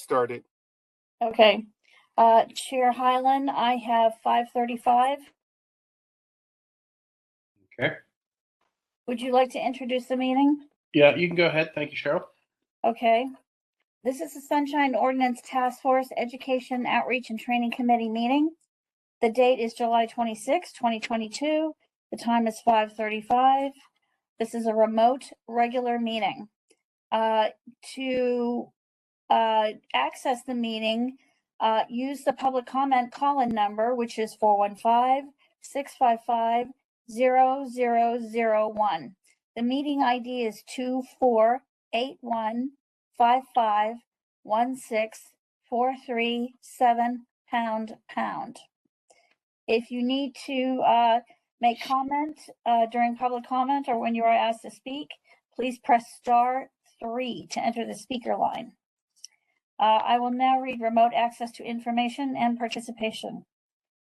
started. Okay. Chair Hyland, I have 5:35. Okay. Would you like to introduce the meeting? Yeah, you can go ahead. Thank you, Cheryl. Okay. This is the Sunshine Ordinance Task Force Education Outreach and Training Committee meeting. The date is July 26, 2022. The time is 5:35. This is a remote regular meeting. To access the meeting, use the public comment call-in number, which is 415-655-0001. The meeting ID is 248155164337##. If you need to make comment during public comment or when you are asked to speak, please press *3 to enter the speaker line. I will now read remote access to information and participation.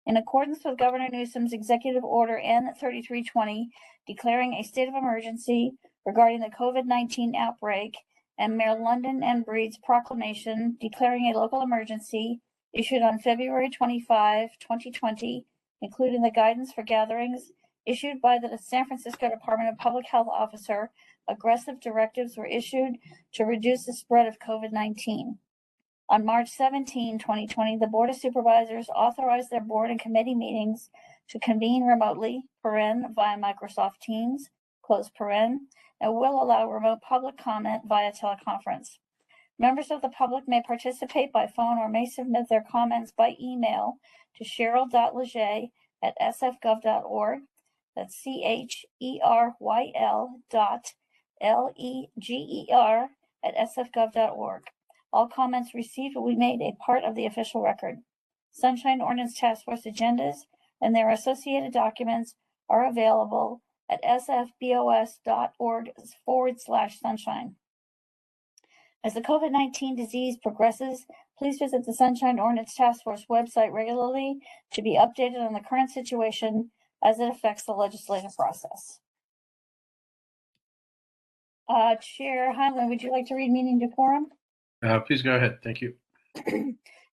In accordance with Governor Newsom's Executive Order N3320, declaring a state of emergency regarding the COVID-19 outbreak, and Mayor London and Breed's proclamation declaring a local emergency issued on February 25, 2020, including the guidance for gatherings issued by the San Francisco Department of Public Health officer, aggressive directives were issued to reduce the spread of COVID-19. On March 17, 2020, the Board of Supervisors authorized their board and committee meetings to convene remotely, via Microsoft Teams, and will allow remote public comment via teleconference. Members of the public may participate by phone or may submit their comments by email to cheryl.leger@sfgov.org. That's CHERYL.LEGER@sfgov.org. All comments received will be made a part of the official record. Sunshine Ordinance Task Force agendas and their associated documents are available at sfbos.org/sunshine. As the COVID-19 disease progresses, please visit the Sunshine Ordinance Task Force website regularly to be updated on the current situation as it affects the legislative process. Chair Hyland, would you like to read meeting decorum? Please go ahead. Thank you.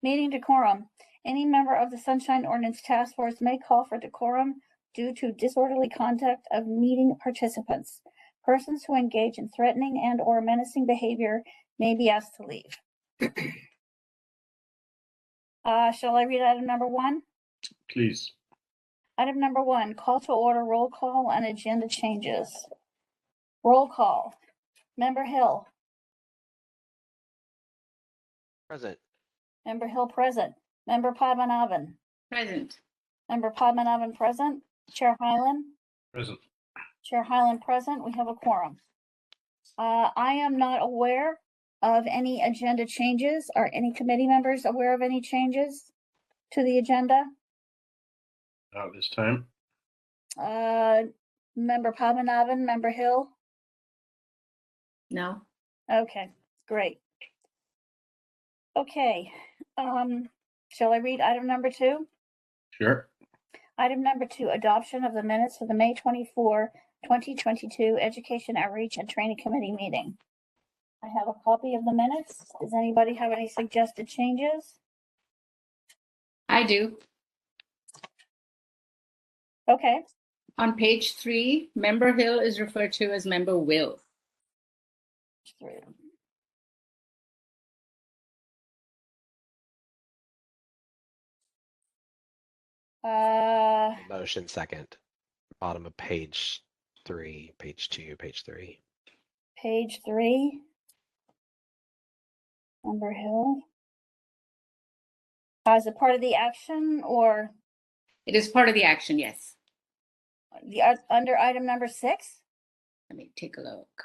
Meeting decorum. Any member of the Sunshine Ordinance Task Force may call for decorum due to disorderly conduct of meeting participants. Persons who engage in threatening and/or menacing behavior may be asked to leave. Shall I read item number 1? Please. Item number 1, call to order, roll call, and agenda changes. Roll call. Member Hill. Present. Member Hill present. Member Padmanabhan. Present. Member Padmanabhan present. Chair Hyland. Present. Chair Hyland present. We have a quorum. I am not aware of any agenda changes. Are any committee members aware of any changes to the agenda? Not this time. Member Padmanabhan, Member Hill. No. Okay, great. Okay, shall I read item number 2? Sure. Item number 2, adoption of the minutes for the May 24, 2022 Education Outreach and Training Committee meeting. I have a copy of the minutes. Does anybody have any suggested changes? I do. Okay. On page 3, Member Hill is referred to as Member Will. 3. Motion second. Bottom of page 3, page 2, page 3. Page 3. Member Hill. Is it part of the action or? It is part of the action, yes. Under item number 6? Let me take a look.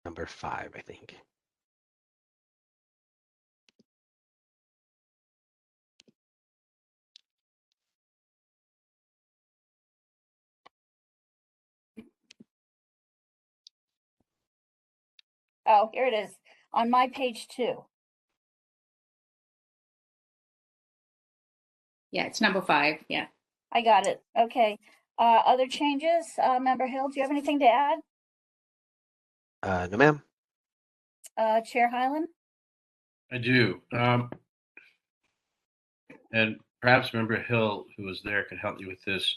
Number 5, I think. Oh, here it is. On my page 2. Yeah, it's number 5. Yeah. I got it. Okay. Other changes? Member Hill, do you have anything to add? No, ma'am. Chair Hyland? I do. And perhaps Member Hill, who was there, can help me with this.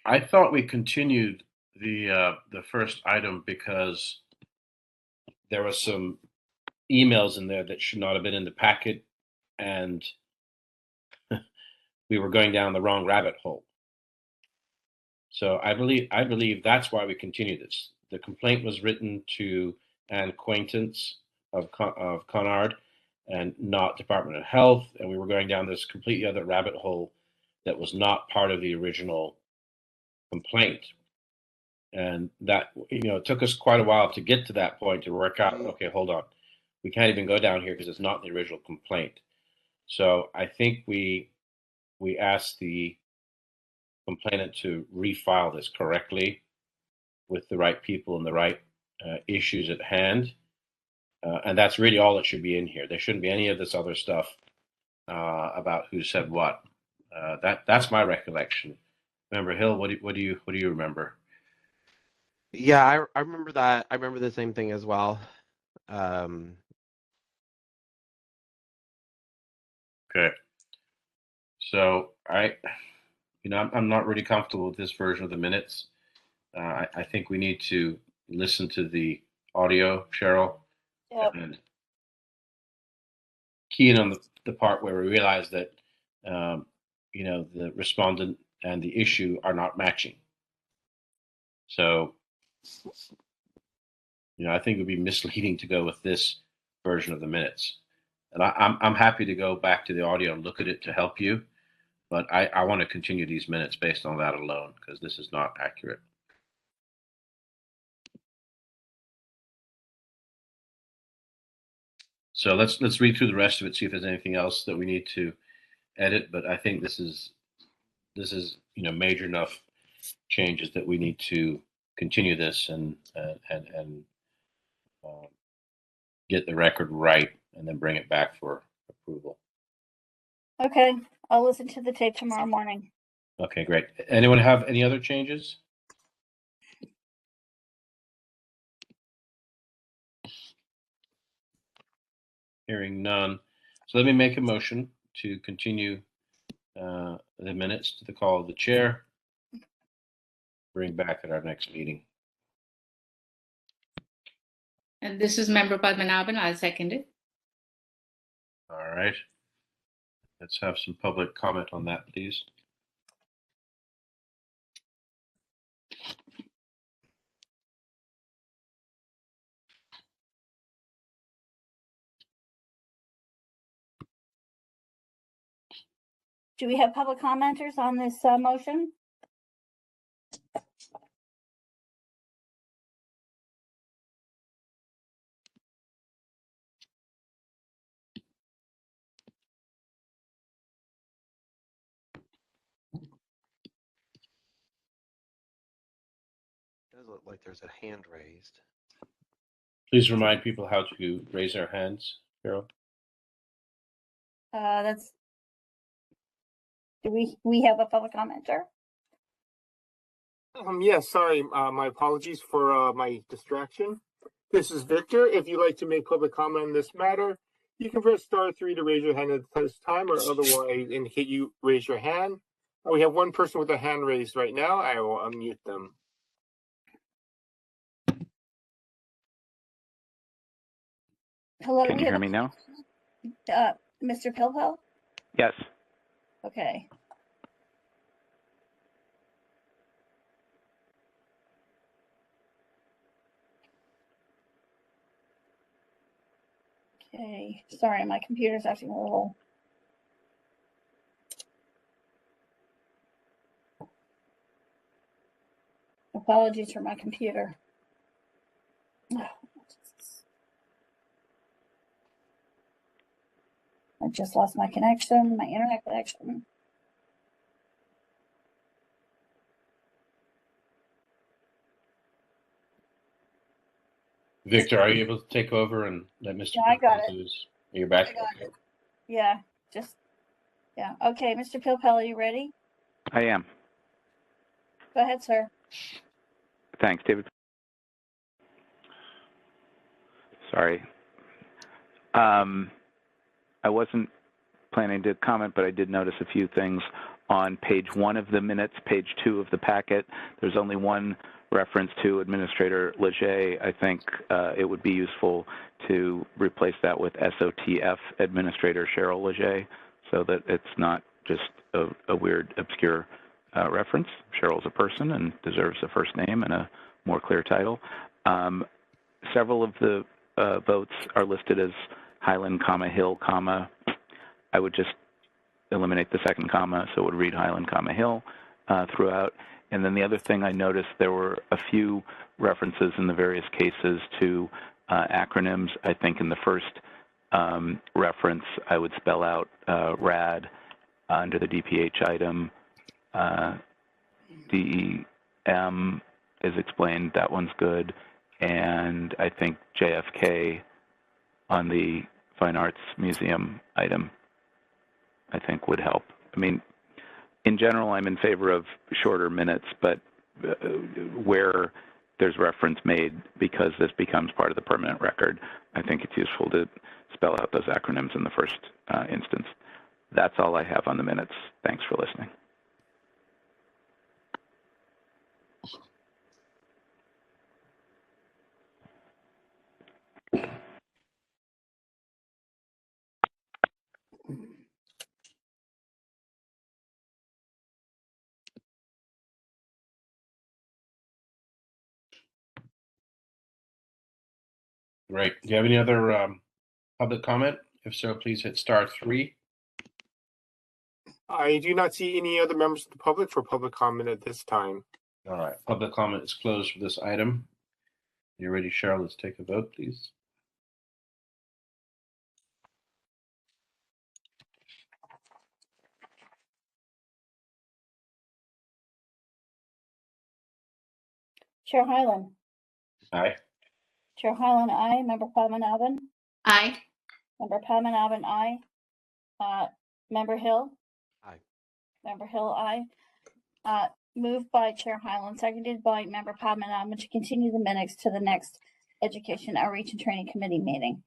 I thought we continued the first item because there was some emails in there that should not have been in the packet, and we were going down the wrong rabbit hole. So I believe that's why we continue this. The complaint was written to an acquaintance of Conard and not Department of Health, and we were going down this completely other rabbit hole that was not part of the original complaint. And that, it took us quite a while to get to that point to work out, okay, hold on. We can't even go down here because it's not in the original complaint. So I think we asked the complainant to refile this correctly with the right people and the right issues at hand. And that's really all that should be in here. There shouldn't be any of this other stuff about who said what. That's my recollection. Member Hill, what do you remember? Yeah, I remember that. I remember the same thing as well. Okay. So I'm not really comfortable with this version of the minutes. I think we need to listen to the audio, Cheryl, Yep. and key in on the part where we realize that the respondent and the issue are not matching. So I think it would be misleading to go with this version of the minutes. And I'm happy to go back to the audio and look at it to help you, but I want to continue these minutes based on that alone because this is not accurate. So let's read through the rest of it, see if there's anything else that we need to edit. But I think this is major enough changes that we need to continue this and get the record right, and then bring it back for approval. Okay, I'll listen to the tape tomorrow morning. Okay, great. Anyone have any other changes? Hearing none. So let me make a motion to continue the minutes to the call of the chair. Bring back at our next meeting. And this is Member Padmanabhan. I'll second it. All right. Let's have some public comment on that, please. Do we have public commenters on this motion? It does look like there's a hand raised. Please remind people how to raise their hands, Carol. Do we have a public commenter? Yes, sorry, my apologies for my distraction. This is Victor. If you'd like to make public comment on this matter, you can press *3 to raise your hand at this time, or otherwise indicate you raise your hand. We have one person with a hand raised right now. I will unmute them. Hello. Can you hear me now? Mr. Pilpel? Yes. Okay. Okay, sorry, my computer's acting a little. Apologies for my computer. I just lost my connection, my internet connection. Victor, are you able to take over and let Mr. Yeah, I got it. Lose? You're back? I got it. Yeah, yeah. Okay, Mr. Pilpel, are you ready? I am. Go ahead, sir. Thanks, David. Sorry. I wasn't planning to comment, but I did notice a few things on page 1 of the minutes, page 2 of the packet. There's only one reference to Administrator Leger. I think it would be useful to replace that with SOTF, Administrator Cheryl Leger, so that it's not just a weird, obscure reference. Cheryl's a person and deserves a first name and a more clear title. Several of the votes are listed as Highland, Hill, I would just eliminate the second comma, so it would read Highland, Hill throughout. And then the other thing I noticed, there were a few references in the various cases to acronyms. I think in the first reference, I would spell out RAD under the DPH item. DEM is explained. That one's good. And I think JFK on the Fine Arts Museum item, I think would help. I mean, in general, I'm in favor of shorter minutes, but where there's reference made, because this becomes part of the permanent record, I think it's useful to spell out those acronyms in the first instance. That's all I have on the minutes. Thanks for listening. Great. Do you have any other public comment? If so, please hit *3. I do not see any other members of the public for public comment at this time. All right. Public comment is closed for this item. You ready, Cheryl? Let's take a vote, please. Chair Hyland. Aye. Chair Hyland, aye. Member Padmanabhan. Aye. Member Padmanabhan, aye. Member Hill. Aye. Member Hill, aye. Moved by Chair Hyland, seconded by Member Padmanabhan to continue the minutes to the next Education Outreach and Training Committee meeting.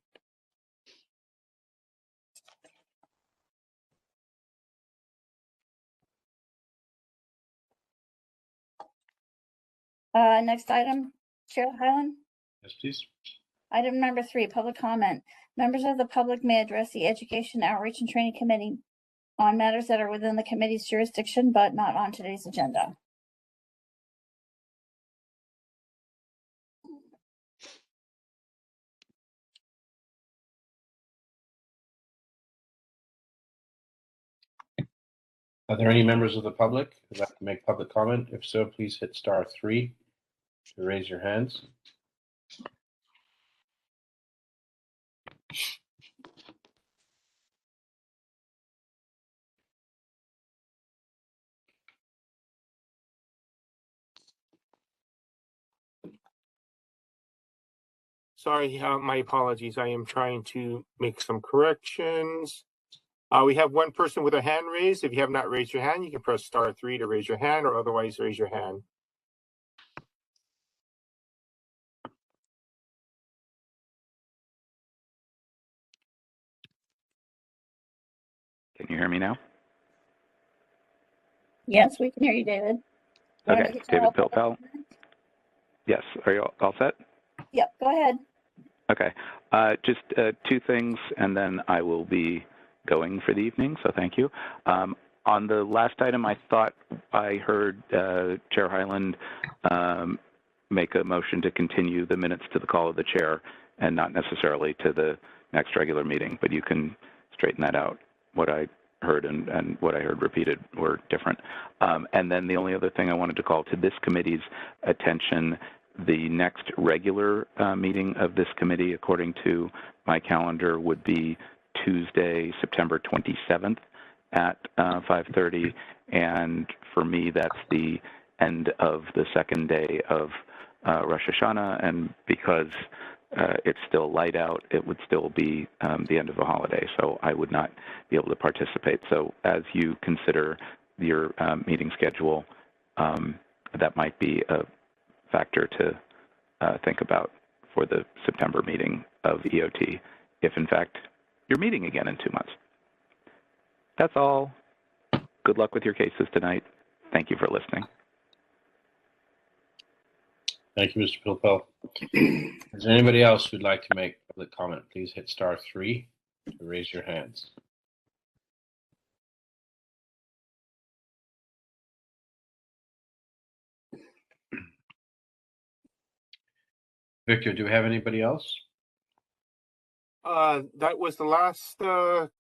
Next item, Chair Hyland. Yes, please. Item number 3, public comment. Members of the public may address the Education Outreach and Training Committee on matters that are within the committee's jurisdiction, but not on today's agenda. Are there any members of the public who'd like to make public comment? If so, please hit *3 to raise your hands. Sorry, my apologies. I am trying to make some corrections. We have one person with a hand raised. If you have not raised your hand, you can press *3 to raise your hand, or otherwise raise your hand. Can you hear me now? Yes, we can hear you, David. Okay, David Pilpel. Yes, are you all set? Yep, go ahead. Okay, just 2 things, and then I will be going for the evening, so thank you. On the last item, I thought I heard Chair Hyland make a motion to continue the minutes to the call of the chair and not necessarily to the next regular meeting, but you can straighten that out. What I heard and what I heard repeated were different. And then the only other thing I wanted to call to this committee's attention, the next regular meeting of this committee, according to my calendar, would be Tuesday, September 27th at 5:30. And for me, that's the end of the second day of Rosh Hashanah. And because it's still light out, it would still be the end of the holiday. So I would not be able to participate. So as you consider your meeting schedule, that might be a factor to think about for the September meeting of EOT. if in fact you're meeting again in 2 months. That's all. Good luck with your cases tonight. Thank you for listening. Thank you, Mr. Pilpel. Is there anybody else who'd like to make public comment? Please hit *3 to raise your hands. Victor, do we have anybody else? That was the last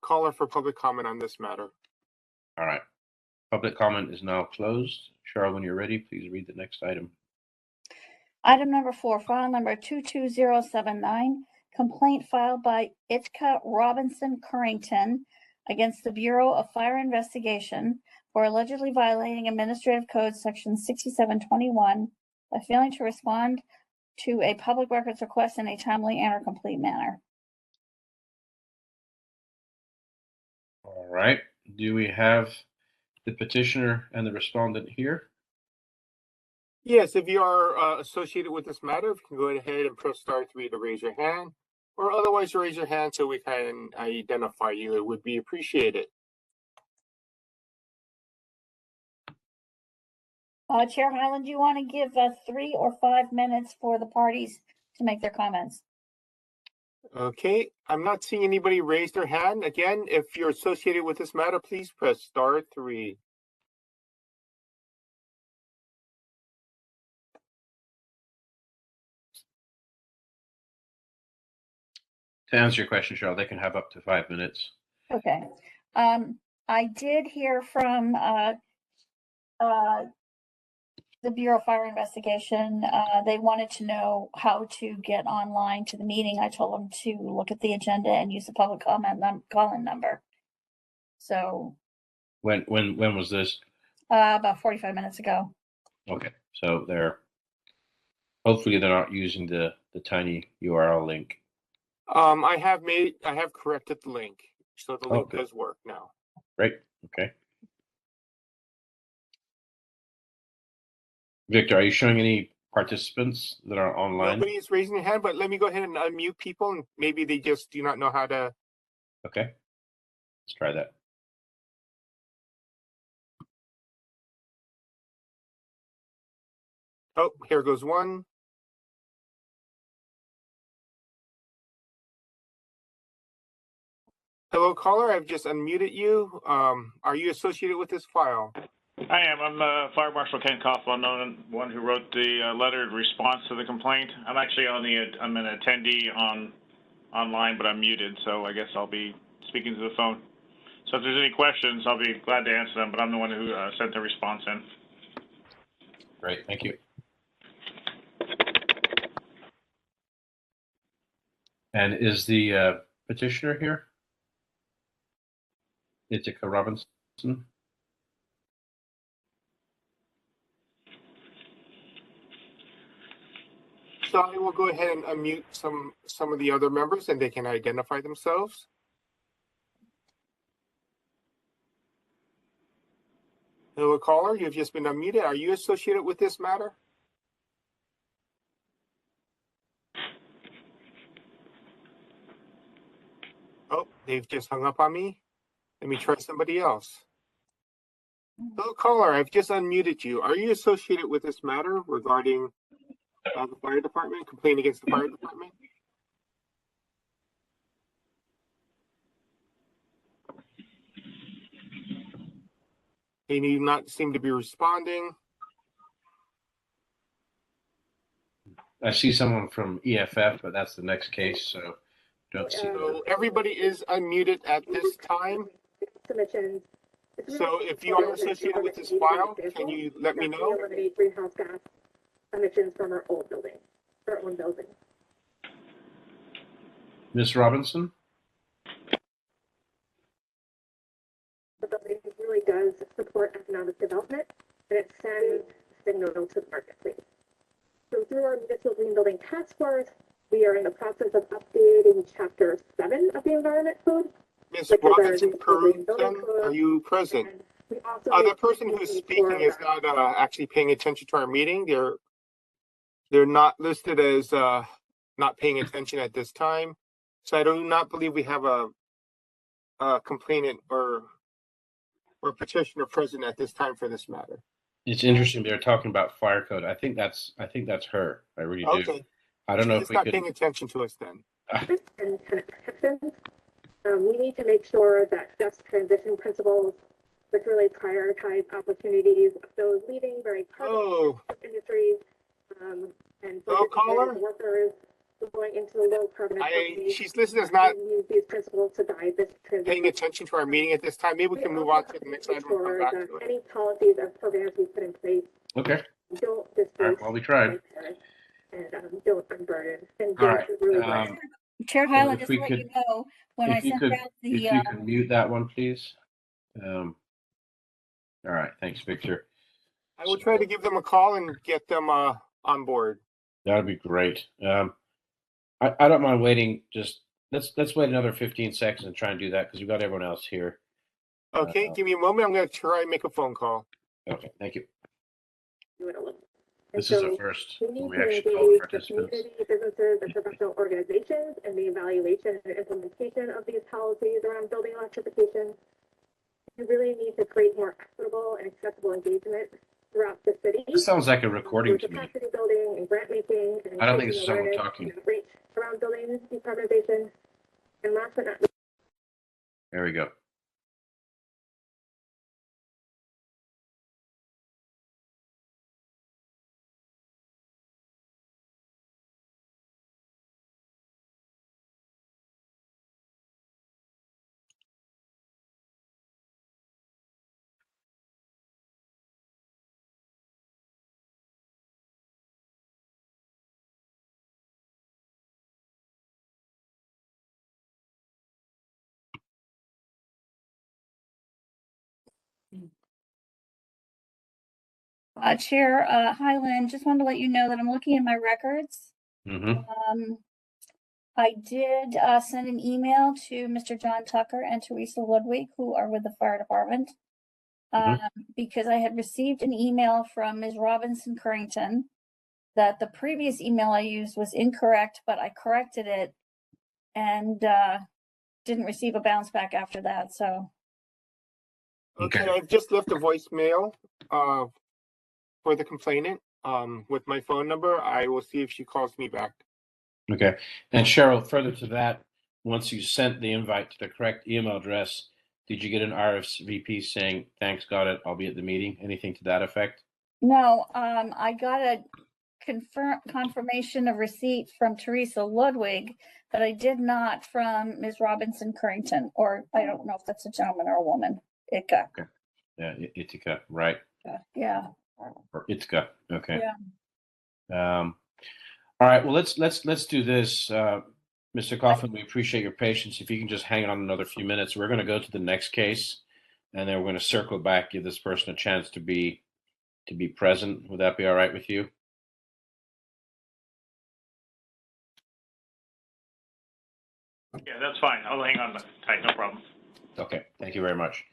caller for public comment on this matter. All right. Public comment is now closed. Cheryl, when you're ready, please read the next item. Item number 4, file number 22079, complaint filed by Itka Robinson Currington against the Bureau of Fire Investigation for allegedly violating Administrative Code Section 6721 by failing to respond to a public records request in a timely and or complete manner. All right. Do we have the petitioner and the respondent here? Yes, if you are associated with this matter, you can go ahead and press *3 to raise your hand, or otherwise raise your hand so we can identify you. It would be appreciated. Chair Hyland, do you want to give 3 or 5 minutes for the parties to make their comments? Okay, I'm not seeing anybody raise their hand. Again, if you're associated with this matter, please press *3. To answer your question, Cheryl, they can have up to 5 minutes. Okay. I did hear from the Bureau of Fire Investigation. They wanted to know how to get online to the meeting. I told them to look at the agenda and use the public comment call-in number. So When was this? about 45 minutes ago. Okay, so hopefully they're not using the tiny URL link. I have corrected the link, so the link good. does work now. Great. Okay. Victor, are you showing any participants that are online? Nobody is raising their hand, but let me go ahead and unmute people, and maybe they just do not know how to. Okay, let's try that. Oh, here goes one. Hello, caller. I've just unmuted you. Are you associated with this file? I am. I'm Fire Marshal Ken Coughlin, one who wrote the letter in response to the complaint. I'm actually I'm an attendee online, but I'm muted, so I guess I'll be speaking to the phone. So if there's any questions, I'll be glad to answer them, but I'm the one who sent the response in. Great, thank you. And is the petitioner here? Itika Robinson? So I will go ahead and unmute some of the other members, and they can identify themselves. Hello, caller. You've just been unmuted. Are you associated with this matter? Oh, they've just hung up on me. Let me try somebody else. Hello, caller. I've just unmuted you. Are you associated with this matter regarding the fire department, complaint against the fire department? They do not seem to be responding. I see someone from EFF, but that's the next case, so don't see. So everybody is unmuted at this time. So if you are associated with this file, can you let me know? Eliminate greenhouse gas emissions from our old building, our own building. Ms. Robinson? The building really does support economic development, and it sends a signal to the marketplace. So through our Municipal Green Building Task Force, we are in the process of updating Chapter 7 of the Environment Code. Ms. Robinson Currington, are you present? The person who is speaking is not actually paying attention to our meeting. They're not listed as not paying attention at this time. So I do not believe we have a complainant or petitioner present at this time for this matter. It's interesting they're talking about fire code. I think that's her. I really do. Okay. I don't know if She's we not could. paying attention to us then. And tenant protections. We need to make sure that just transition principles, which really prioritize opportunities of those leading very carbon industries, and caller. workers going into the low carbon economy. She's listed as not use these principles to guide this transition. paying attention to our meeting at this time. Maybe we can move on to the next item and come back to it. Any policies or programs we put in place Okay. don't displace. Well, we tried. And don't unburden. And All right. really Chair Highland, if just to we let could- you know, when I If you sent could, out if you the, could mute that one, please. All right. Thanks, Victor. I will try to give them a call and get them on board. That'd be great. I don't mind waiting. Just let's wait another 15 seconds and try and do that because we've got everyone else here. Okay, give me a moment. I'm going to try and make a phone call. Okay, thank you. And This so is the first we need we to actually called engage the participants. community, businesses, and professional organizations in the evaluation and implementation of these policies around building electrification. We really need to create more equitable and accessible engagement throughout the city. This sounds like a recording to me. Capacity building and grant making. And I don't think this is increasing someone awareness talking. and outreach around building decarbonization. And last but not least, There we go. Chair Highland, just wanted to let you know that I'm looking at my records. Mm-hmm. I did send an email to Mr. John Tucker and Teresa Ludwig, who are with the fire department, because I had received an email from Ms. Robinson Currington that the previous email I used was incorrect, but I corrected it and didn't receive a bounce back after that. So. Okay, I've just left a voicemail for the complainant with my phone number. I will see if she calls me back. Okay. And Cheryl, further to that, once you sent the invite to the correct email address, did you get an RSVP saying, thanks, got it, I'll be at the meeting? Anything to that effect? No, I got a confirmation of receipt from Teresa Ludwig, but I did not from Ms. Robinson Currington, or I don't know if that's a gentleman or a woman. Itka. Okay. Yeah, Itka, right. Yeah. Or Itka. Okay. Yeah. All right. Well, let's do this, Mr. Coughlin. We appreciate your patience. If you can just hang on another few minutes, we're going to go to the next case, and then we're going to circle back, give this person a chance to be present. Would that be all right with you? Yeah, that's fine. I'll hang on tight. No problem. Okay. Thank you very much.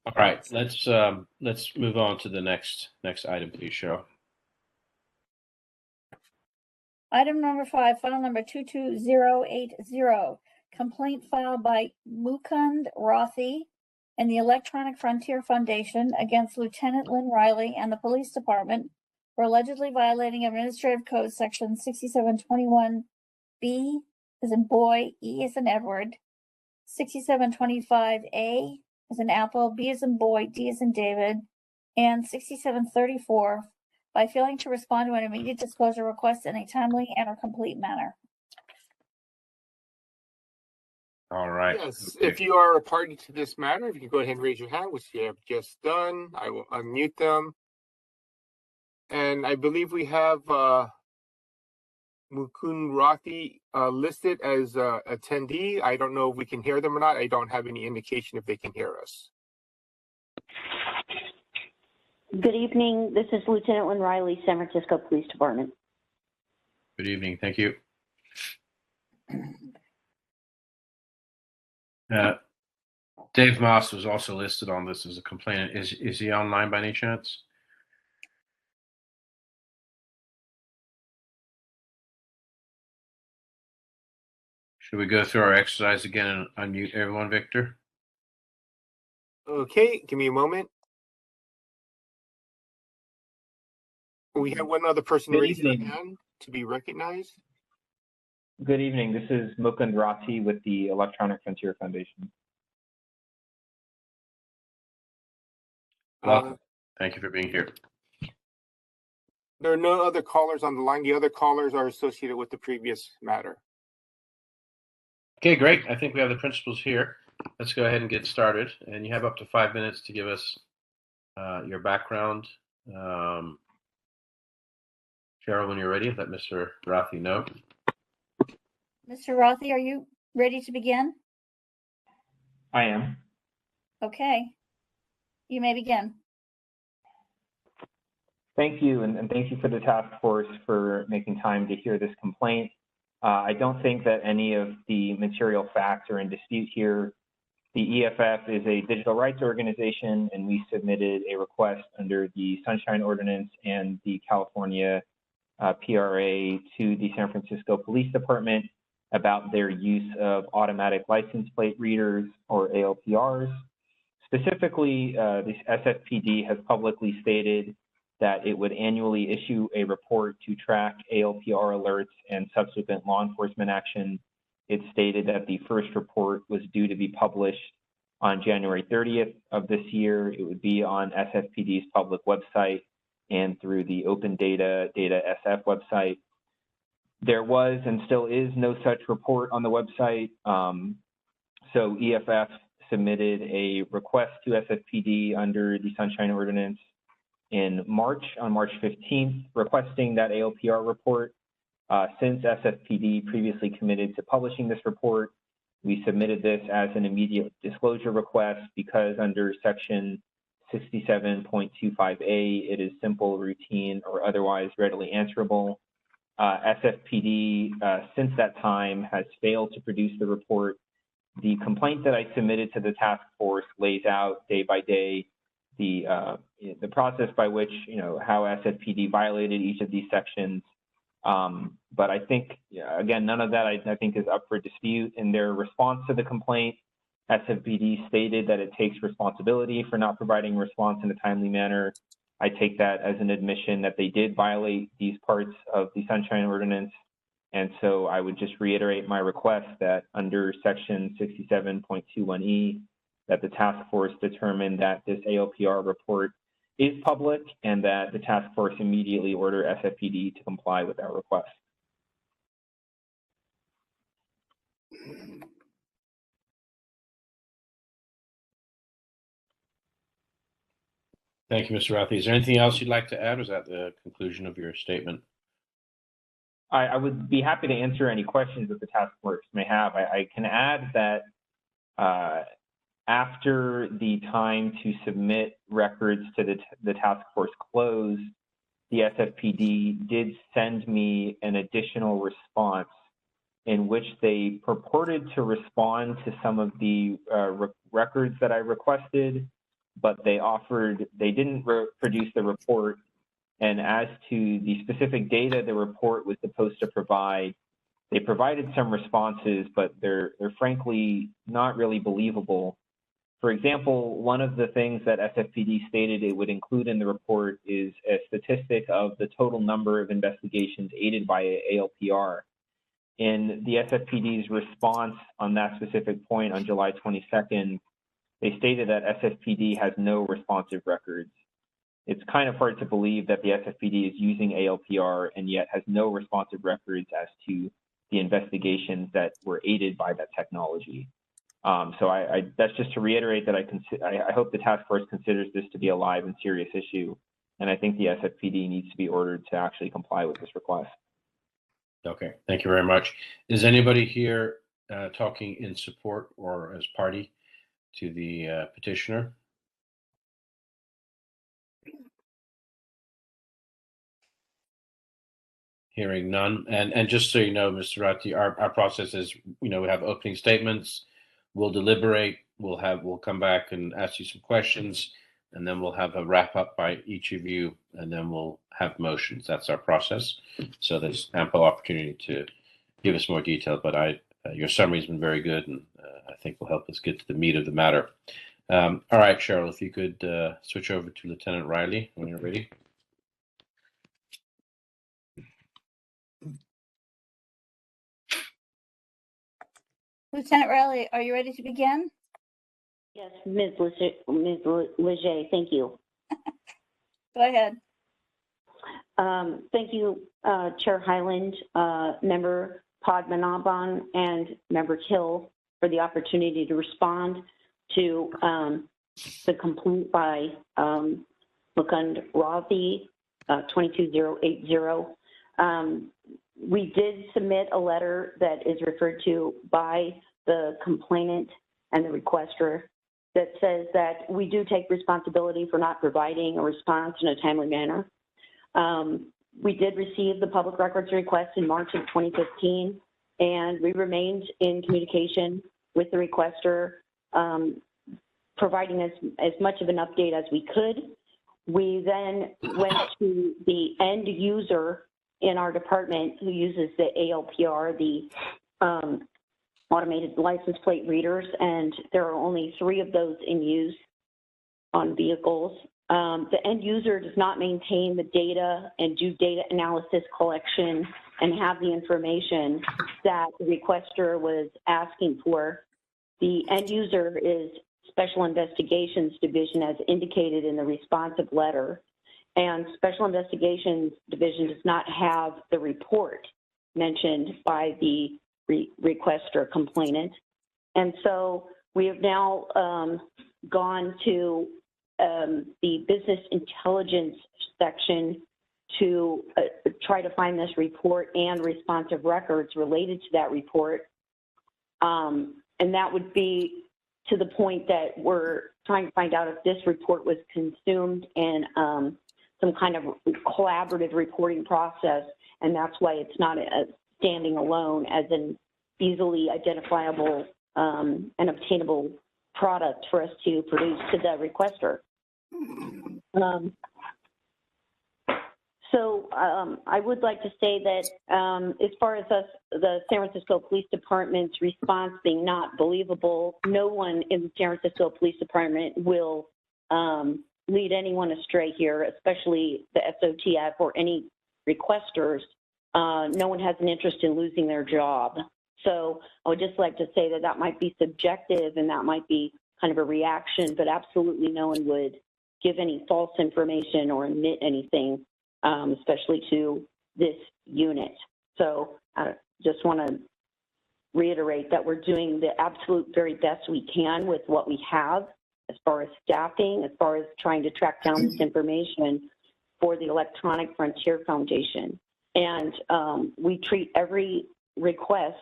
All right. Let's move on to the next item, please, Cheryl. Item number 5, file number 22080. Complaint filed by Mukund Rothi and the Electronic Frontier Foundation against Lieutenant Lynn Riley and the Police Department for allegedly violating Administrative Code Section 6721B as in boy, E as in Edward, 6725A as in apple, B as in boy, D as in David, and 6734 by failing to respond to an immediate disclosure request in a timely and or complete manner. All right. Yes, if you are a party to this matter, if you can go ahead and raise your hand, which you have just done, I will unmute them. And I believe we have Mukund Rothi listed as attendee. I don't know if we can hear them or not. I don't have any indication if they can hear us. Good evening. This is Lieutenant Lynn Riley, San Francisco Police Department. Good evening. Thank you. Dave Moss was also listed on this as a complainant. Is he online by any chance? Should we go through our exercise again and unmute everyone, Victor? Okay, give me a moment. We have one other person Good raise their evening. hand to be recognized. Good evening. This is Mukund Rati with the Electronic Frontier Foundation. Welcome. Thank you for being here. There are no other callers on the line. The other callers are associated with the previous matter. Okay, great. I think we have the principals here. Let's go ahead and get started. And you have up to 5 minutes to give us your background. Cheryl, when you're ready, let Mr. Rathi know. Mr. Rothi, are you ready to begin? I am. Okay. You may begin. Thank you, and thank you for the task force for making time to hear this complaint. I don't think that any of the material facts are in dispute here. The EFF is a digital rights organization, and we submitted a request under the Sunshine Ordinance and the California PRA to the San Francisco Police Department about their use of automatic license plate readers, or ALPRs. Specifically, the SFPD has publicly stated that it would annually issue a report to track ALPR alerts and subsequent law enforcement action. It stated that the first report was due to be published on January 30th of this year. It would be on SFPD's public website and through the Open Data SF website. There was and still is no such report on the website. So EFF submitted a request to SFPD under the Sunshine Ordinance in March, on March 15th, requesting that ALPR report. Since SFPD previously committed to publishing this report, we submitted this as an immediate disclosure request because under section 67.25A, it is simple, routine, or otherwise readily answerable. SFPD, since that time, has failed to produce the report. The complaint that I submitted to the task force lays out day by day the process by which, how SFPD violated each of these sections. But I think, again, none of that I think is up for dispute. In their response to the complaint, SFPD stated that it takes responsibility for not providing a response in a timely manner. I take that as an admission that they did violate these parts of the Sunshine Ordinance. And so I would just reiterate my request that under section 67.21E, that the task force determine that this ALPR report is public and that the task force immediately order SFPD to comply with our request. Thank you, Mr. Rathi. Is there anything else you'd like to add, or is that the conclusion of your statement? I would be happy to answer any questions that the task force may have. I can add that after the time to submit records to the task force closed, the SFPD did send me an additional response in which they purported to respond to some of the records that I requested, but they didn't produce the report. And as to the specific data the report was supposed to provide, they provided some responses, but they're frankly not really believable. For example, one of the things that SFPD stated it would include in the report is a statistic of the total number of investigations aided by ALPR. In the SFPD's response on that specific point on July 22nd, they stated that SFPD has no responsive records. It's kind of hard to believe that the SFPD is using ALPR and yet has no responsive records as to the investigations that were aided by that technology. So that's just to reiterate that I hope the task force considers this to be a live and serious issue, and I think the SFPD needs to be ordered to actually comply with this request. Okay, thank you very much. Is anybody here talking in support or as party to the petitioner? Hearing none. And just so you know, Mr. Ratti, our process is, we have opening statements, we'll deliberate, we'll come back and ask you some questions, and then we'll have a wrap up by each of you, and then we'll have motions. That's our process. So there's ample opportunity to give us more detail, but your summary has been very good, and I think will help us get to the meat of the matter. All right, Cheryl, if you could switch over to Lieutenant Riley when you're ready. Lieutenant Riley, are you ready to begin? Yes, Ms. Leger, thank you. Go ahead. Thank you, Chair Hyland, Member Padmanabhan, and Member Hill for the opportunity to respond to the complaint by Mukund Rathi, 22080. We did submit a letter that is referred to by the complainant and the requester that says that we do take responsibility for not providing a response in a timely manner. We did receive the public records request in March of 2015, and we remained in communication with the requester, providing as much of an update as we could. We then went to the end user in our department who uses the ALPR, the automated license plate readers, and there are only 3 of those in use on vehicles. The end user does not maintain the data and do data analysis collection and have the information that the requester was asking for. The end user is Special Investigations Division as indicated in the responsive letter, and Special Investigations Division does not have the report mentioned by the requester complainant. And so we have now gone to the business intelligence section to try to find this report and responsive records related to that report. And that would be to the point that we're trying to find out if this report was consumed in some kind of collaborative reporting process, and that's why it's not standing alone as an easily identifiable and obtainable product for us to produce to the requester. I would like to say that as far as us, the San Francisco Police Department's response being not believable, no one in the San Francisco Police Department will lead anyone astray here, especially the SOTF or any requesters. No one has an interest in losing their job. So I would just like to say that that might be subjective and that might be kind of a reaction, but absolutely no one would give any false information or admit anything, especially to this unit. So I just want to reiterate that we're doing the absolute very best we can with what we have as far as staffing, as far as trying to track down this information for the Electronic Frontier Foundation. And we treat every request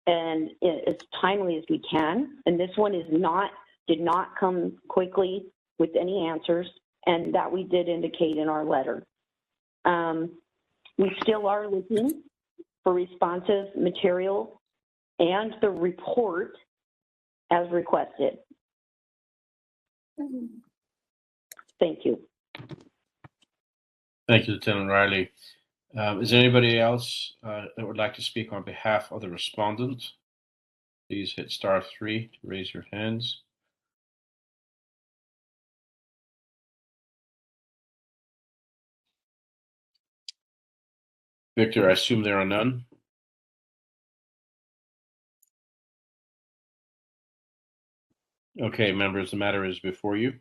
and as timely as we can. And this one did not come quickly with any answers, and that we did indicate in our letter. We still are looking for responsive material and the report as requested. Thank you. Thank you, Lieutenant Riley. Is there anybody else that would like to speak on behalf of the respondent? Please hit *3 to raise your hands. Victor, I assume there are none. Okay, members, the matter is before you.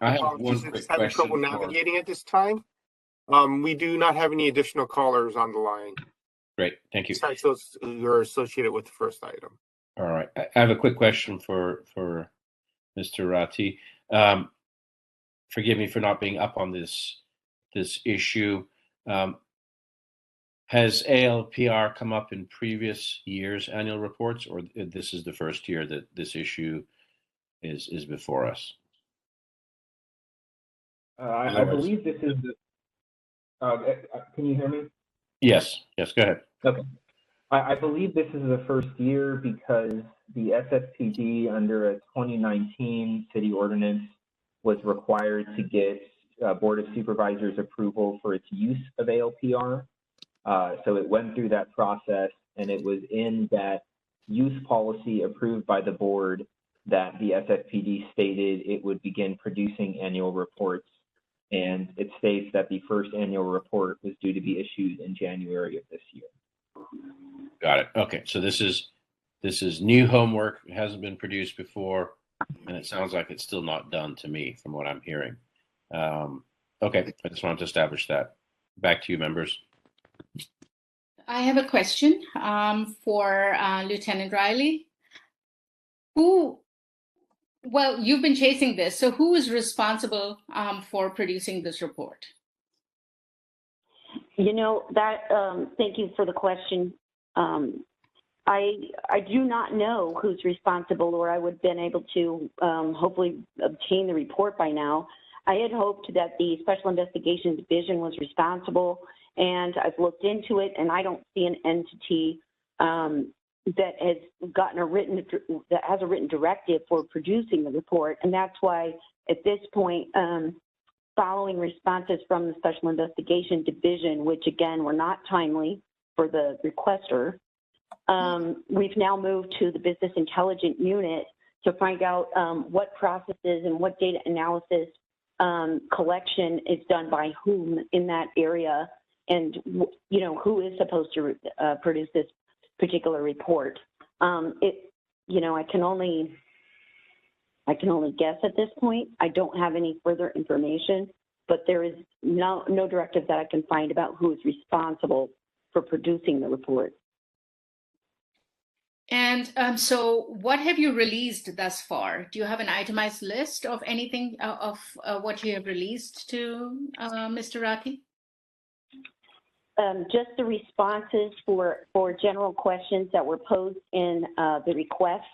I have one quick question. Trouble navigating at this time. We do not have any additional callers on the line. Great, thank you. Besides those who are associated with the first item. All right, I have a quick question for Mr. Rathi. Forgive me for not being up on this issue. Has ALPR come up in previous years' annual reports, or this is the first year that this issue is before us? I believe this is the. Can you hear me? Yes, go ahead. Okay. I believe this is the first year because the SFPD under a 2019 city ordinance was required to get Board of Supervisors approval for its use of ALPR. So it went through that process, and it was in that use policy approved by the board that the SFPD stated it would begin producing annual reports. And it states that the first annual report was due to be issued in January of this year. Got it. Okay, so this is new homework. It hasn't been produced before, and it sounds like it's still not done to me from what I'm hearing. Okay, I just wanted to establish that. Back to you, members. I have a question for Lieutenant Riley. Well, you've been chasing this, so who is responsible for producing this report? You know, that, thank you for the question. I do not know who's responsible, or I would have been able to hopefully obtain the report by now. I had hoped that the Special Investigation Division was responsible, and I've looked into it, and I don't see an entity that has gotten that has a written directive for producing the report. And that's why at this point, following responses from the Special Investigation Division, which again were not timely for the requester, we've now moved to the Business Intelligence Unit to find out what processes and what data analysis collection is done by whom in that area, and you know who is supposed to produce this particular report. You know, I can only guess at this point. I don't have any further information, but there is no directive that I can find about who is responsible for producing the report. And so what have you released thus far? Do you have an itemized list of anything of what you have released to Mr. Ratti? Just the responses for general questions that were posed in the request.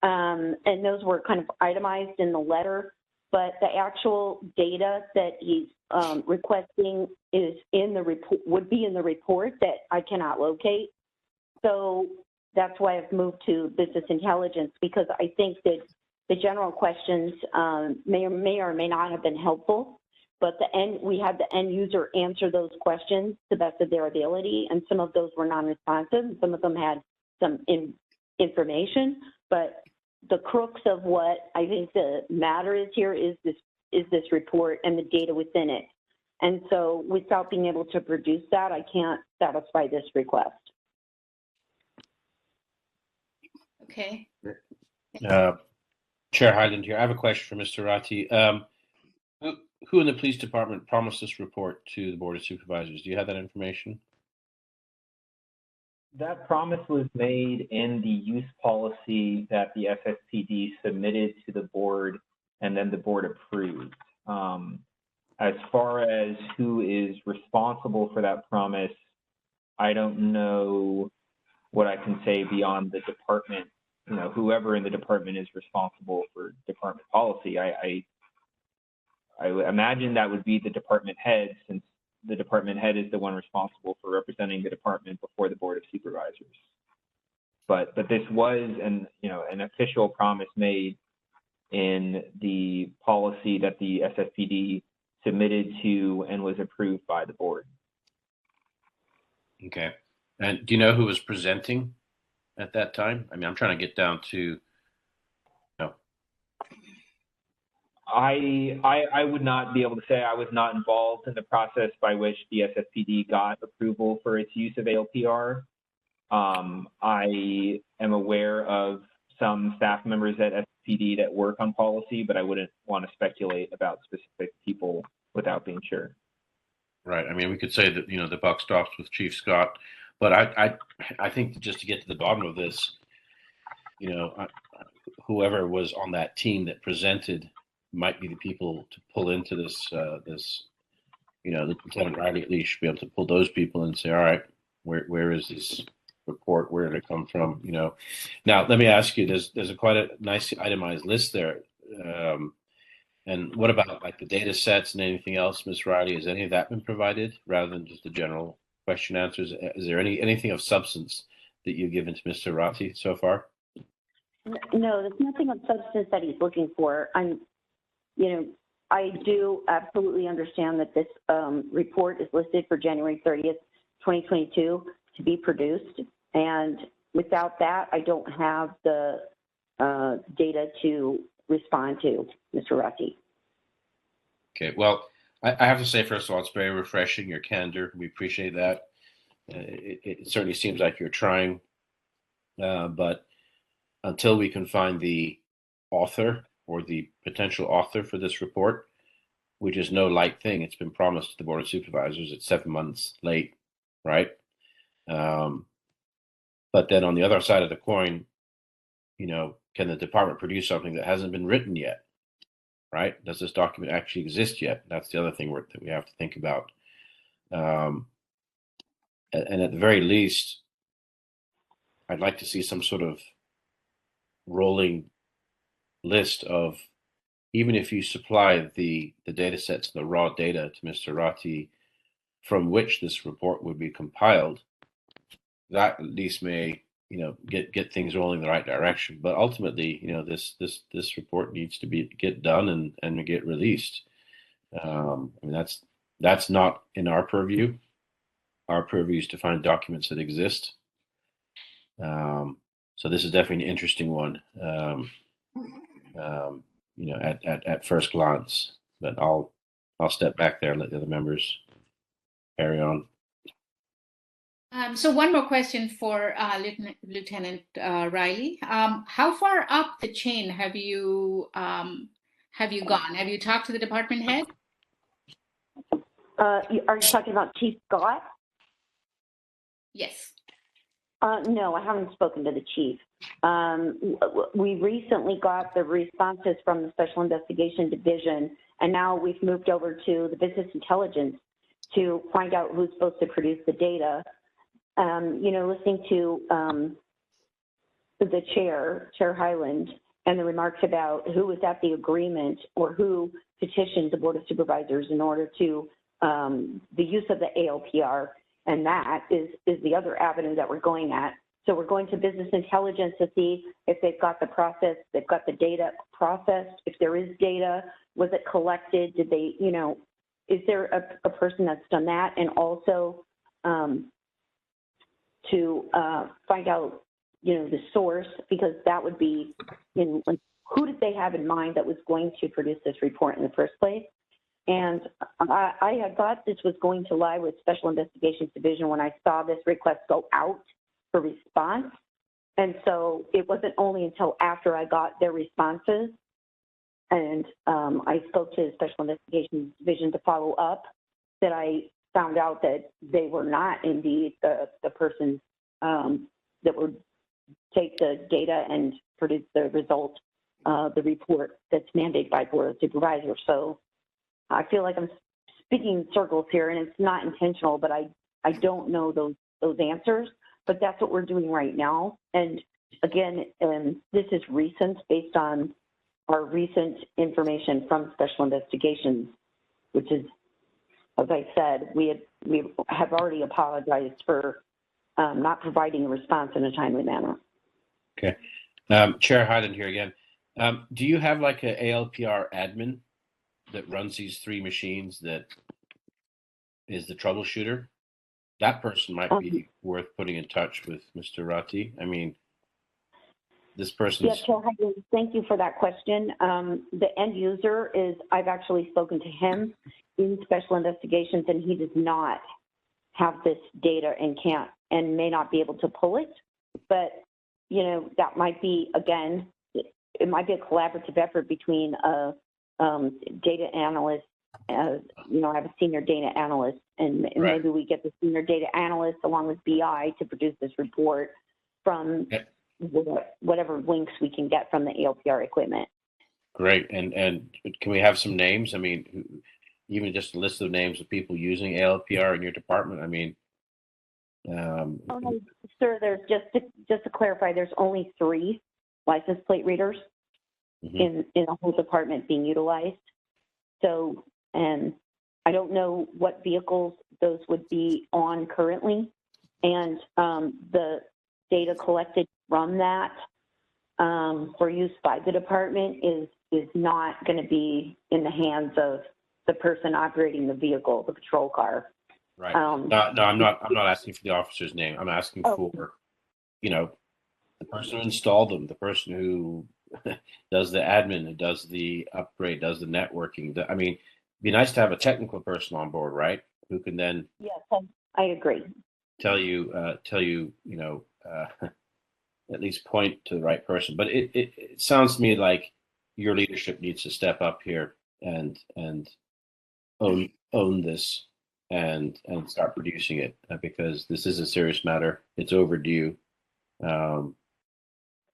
And those were kind of itemized in the letter, but the actual data that he's requesting is in the report, would be in the report that I cannot locate. So that's why I've moved to business intelligence, because I think that the general questions may or may not have been helpful. But we had the end user answer those questions to the best of their ability, and some of those were non-responsive, and some of them had some information. But the crux of what I think the matter is here is this report and the data within it. And so without being able to produce that, I can't satisfy this request. Okay. Chair Highland here. I have a question for Mr. Ratti. Who in the police department promised this report to the Board of Supervisors? Do you have that information? That promise was made in the use policy that the SFPD submitted to the board, and then the board approved. As far as who is responsible for that promise, I don't know what I can say beyond the department. You know, whoever in the department is responsible for department policy. I would imagine that would be the department head, since the department head is the one responsible for representing the department before the Board of Supervisors. But this was an official promise made in the policy that the SFPD submitted to and was approved by the board. Okay. And do you know who was presenting at that time? I mean, I'm trying to get down to. I would not be able to say. I was not involved in the process by which the SFPD got approval for its use of ALPR. I am aware of some staff members at SFPD that work on policy, but I wouldn't want to speculate about specific people without being sure. Right. I mean, we could say that, the buck stops with Chief Scott, but I think just to get to the bottom of this, whoever was on that team that presented might be the people to pull into this, the Lieutenant Riley at least should be able to pull those people and say, all right, where is this report? Where did it come from? Now let me ask you, there's quite a nice itemized list there. And what about like the data sets and anything else, Ms. Riley? Has any of that been provided rather than just the general question answers? Is there anything of substance that you've given to Mr. Ratti so far? No, there's nothing of substance that he's looking for. I do absolutely understand that this report is listed for January 30th, 2022 to be produced. And without that, I don't have the data to respond to, Mr. Rati. Okay, well, I have to say, first of all, it's very refreshing, your candor. We appreciate that. It certainly seems like you're trying, but until we can find the author or the potential author for this report, which is no light thing. It's been promised to the Board of Supervisors. It's 7 months late, right? But then on the other side of the coin, can the department produce something that hasn't been written yet, right? Does this document actually exist yet? That's the other thing that we have to think about. And at the very least, I'd like to see some sort of rolling list of, even if you supply the data sets, the raw data to Mr. Rati, from which this report would be compiled, that at least may, get things rolling in the right direction. But ultimately, this report needs to get done and get released. That's not in our purview. Our purview is to find documents that exist. So this is definitely an interesting one. At first glance, but I'll step back there and let the other members carry on. So one more question for Lieutenant Riley. How far up the chain have you gone? Have you talked to the department head? Are you talking about Chief Scott? Yes. No, I haven't spoken to the chief. We recently got the responses from the Special Investigation Division, and now we've moved over to the Business Intelligence to find out who's supposed to produce the data. Listening to the Chair Hyland, and the remarks about who was at the agreement or who petitioned the Board of Supervisors in order to the use of the ALPR. And that is the other avenue that we're going at. So we're going to Business Intelligence to see if they've got the process, they've got the data processed, if there is data, was it collected, did they, is there a person that's done that? And also to find out, the source, because that would be, who did they have in mind that was going to produce this report in the first place? And I had thought this was going to lie with Special Investigations Division when I saw this request go out for response. And so it wasn't only until after I got their responses and I spoke to the Special Investigations Division to follow up that I found out that they were not indeed the person that would take the data and produce the result, the report that's mandated by Board of Supervisors. So I feel like I'm speaking in circles here, and it's not intentional, but I don't know those answers. But that's what we're doing right now. And again, this is recent, based on our recent information from Special Investigations, which is, as I said, we have already apologized for not providing a response in a timely manner. Okay, Chair Hyland here again. Do you have like an ALPR admin that runs these 3 machines that is the troubleshooter? That person might be worth putting in touch with Mr. Rati. I mean, this person's... Yes, Chair Hyland, thank you for that question. The end user I've actually spoken to him in Special Investigations, and he does not have this data and may not be able to pull it. But, that might be, again, it might be a collaborative effort between a data analyst, I have a senior data analyst, and maybe we get the senior data analyst along with BI to produce this report from whatever links we can get from the ALPR equipment. Great. And can we have some names? I mean, even just a list of names of people using ALPR in your department? I mean... Sir, there's just to clarify, there's only 3 license plate readers in the whole department being utilized. So, and I don't know what vehicles those would be on currently. And the data collected from that for use by the department is is not going to be in the hands of the person operating the vehicle, the patrol car. Right. No, I'm not asking for the officer's name. I'm asking for, the person who installed them, the person who does the admin, who does the upgrade, does the networking. It'd be nice to have a technical person on board, right? Who can then Yes, I agree. tell you, at least point to the right person. But it sounds to me like your leadership needs to step up here and own this and start producing it, because this is a serious matter. It's overdue.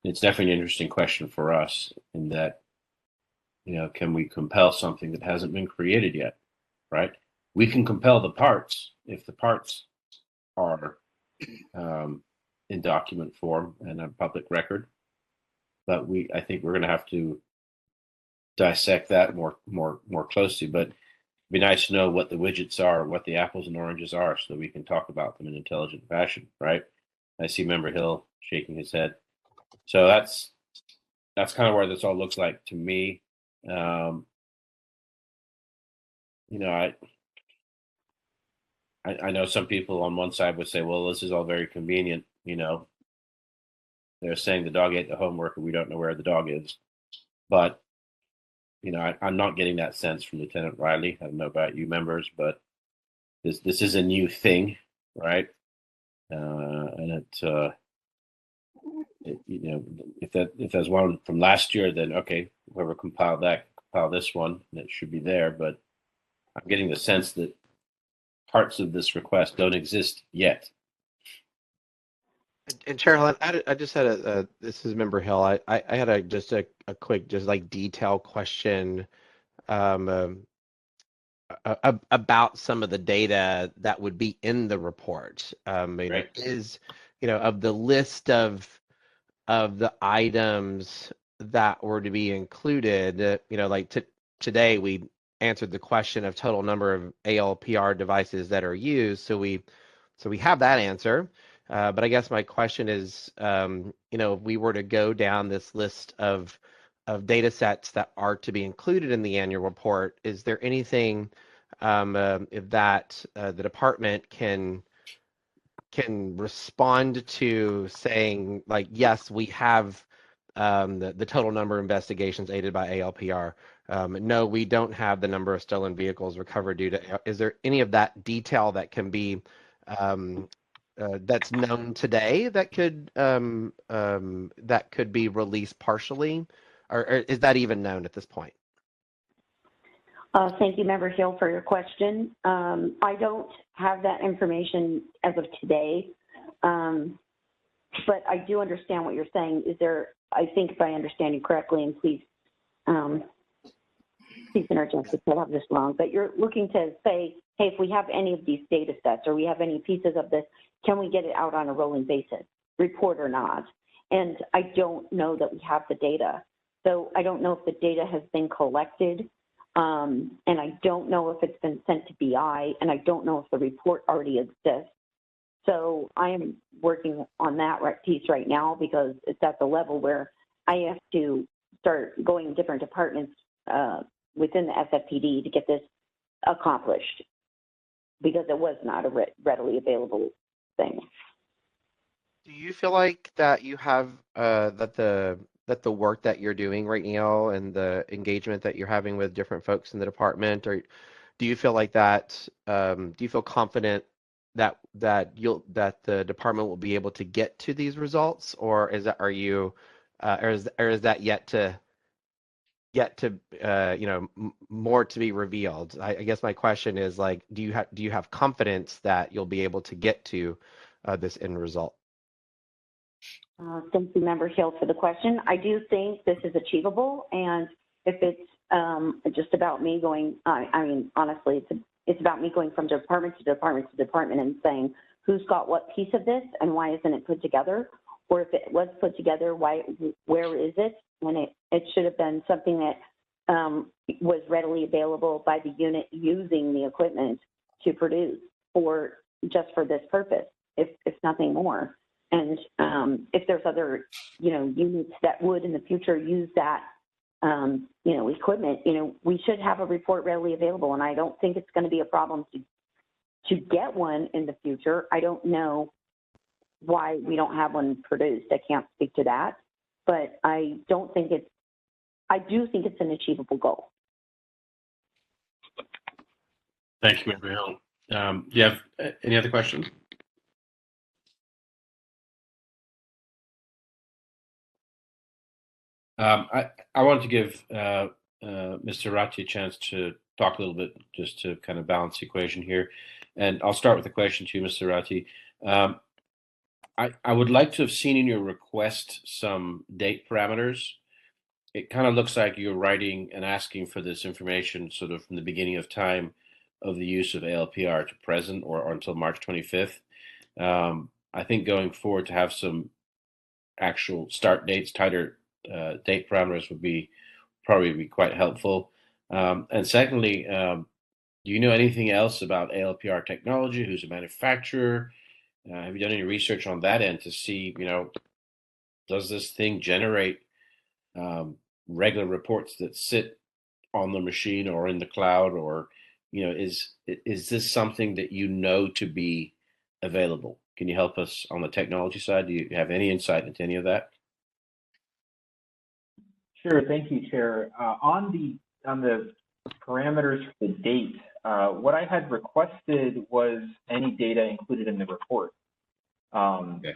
It's definitely an interesting question for us in that, can we compel something that hasn't been created yet, right? We can compel the parts if the parts are in document form and a public record, but I think we're going to have to dissect that more closely. But it'd be nice to know what the widgets are, what the apples and oranges are, so that we can talk about them in an intelligent fashion, right? I see Member Hill shaking his head. So that's kind of where this all looks like to me. I know some people on one side would say, well, this is all very convenient. They're saying the dog ate the homework and we don't know where the dog is. But, I'm not getting that sense from Lieutenant Riley. I don't know about you members, but this is a new thing, right? And if there's one from last year, then okay, whoever compiled this one, and it should be there. But I'm getting the sense that parts of this request don't exist yet. And Chair Helen, I just had this is Member Hill. I had a quick, detail question about some of the data that would be in the report. Right. Is, of the list of the items that were to be included, today we answered the question of total number of ALPR devices that are used. So we have that answer. But I guess my question is, if we were to go down this list of data sets that are to be included in the annual report, is there anything if that the department can respond to saying, like, yes, we have the total number of investigations aided by ALPR. No, we don't have the number of stolen vehicles recovered due to. Is there any of that detail that can be that's known today that could be released partially, or is that even known at this point? Thank you, Member Hill, for your question. I don't have that information as of today, but I do understand what you're saying. I think if I understand you correctly, and please interject if I have this wrong, but you're looking to say, hey, if we have any of these data sets or we have any pieces of this, can we get it out on a rolling basis, report or not? And I don't know that we have the data. So I don't know if the data has been collected, and I don't know if it's been sent to BI, and I don't know if the report already exists. So I am working on that piece right now, because it's at the level where I have to start going to different departments within the SFPD to get this accomplished, because it was not a readily available thing. Do you feel like that you have that the work that you're doing right now and the engagement that you're having with different folks in the department, or do you feel like that? Do you feel confident that the department will be able to get to these results, or is that is that yet to more to be revealed? I guess my question is, like, do you have confidence that you'll be able to get to this end result? Thank you, Member Hill, for the question. I do think this is achievable, and if it's just about me going, honestly, it's about me going from department to department to department and saying, who's got what piece of this and why isn't it put together? Or if it was put together, where is it? And it should have been something that was readily available by the unit using the equipment to produce, or just for this purpose, if nothing more. And if there's other, units that would in the future use that equipment, we should have a report readily available. And I don't think it's going to be a problem to get one in the future. I don't know why we don't have one produced. I can't speak to that, but I do think it's an achievable goal. Thank you, Member Hill. Do you have any other questions? I wanted to give Mr. Ratti a chance to talk a little bit, just to kind of balance the equation here. And I'll start with a question to you, Mr. Ratti. I would like to have seen in your request some date parameters. It kind of looks like you're writing and asking for this information sort of from the beginning of time of the use of ALPR to present or until March 25th. I think going forward to have some actual start dates, tighter date parameters would probably be quite helpful. And secondly, do you know anything else about ALPR technology? Who's a manufacturer? Have you done any research on that end to see, does this thing generate regular reports that sit on the machine or in the cloud, or is this something that to be available? Can you help us on the technology side? Do you have any insight into any of that? Sure, thank you, Chair. On the parameters for the date, what I had requested was any data included in the report. Okay.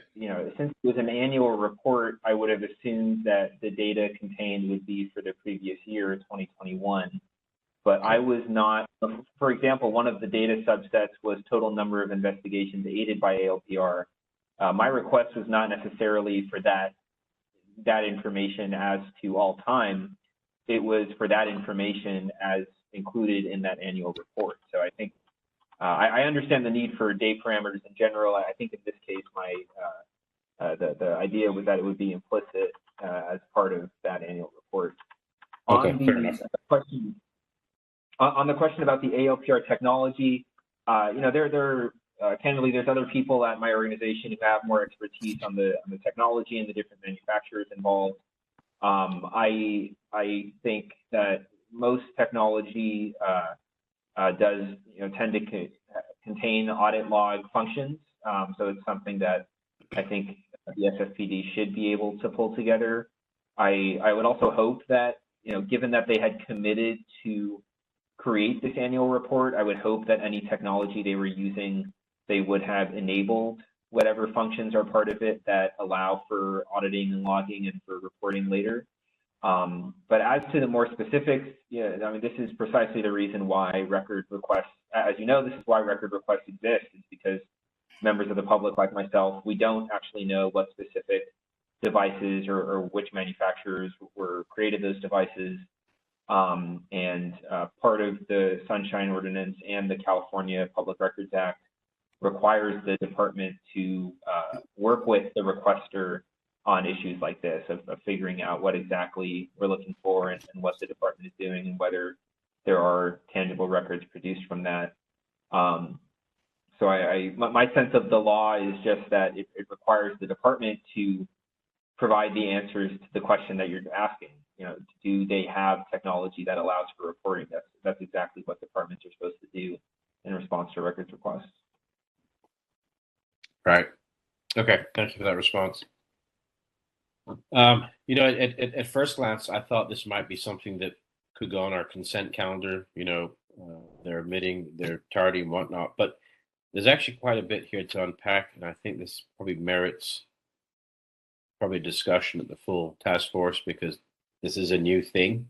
Since it was an annual report, I would have assumed that the data contained would be for the previous year, 2021. But I was not, for example, one of the data subsets was total number of investigations aided by ALPR. My request was not necessarily for that information as to all time. It was for that information as included in that annual report. So I think I understand the need for date parameters in general. I think in this case, the idea was that it would be implicit as part of that annual report. Okay, fair enough. On the question about the ALPR technology, candidly, there's other people at my organization who have more expertise on the technology and the different manufacturers involved. I think that most technology does tend to contain audit log functions. So it's something that I think the SFPD should be able to pull together. I would also hope that, given that they had committed to create this annual report, I would hope that any technology they were using, they would have enabled whatever functions are part of it that allow for auditing and logging and for reporting later. But as to the more specifics, this is precisely the reason why record requests, as you know, this is why record requests exist, is because members of the public like myself, we don't actually know what specific devices or which manufacturers were created those devices. And part of the Sunshine Ordinance and the California Public Records Act requires the department to work with the requester on issues like this, of figuring out what exactly we're looking for and what the department is doing and whether there are tangible records produced from that. So my sense of the law is just that it requires the department to provide the answers to the question that you're asking. Do they have technology that allows for reporting? That's exactly what departments are supposed to do in response to records requests. Right. Okay. Thank you for that response. At first glance, I thought this might be something that could go on our consent calendar. They're admitting they're tardy and whatnot, but there's actually quite a bit here to unpack, and I think this probably merits a discussion at the full task force, because this is a new thing,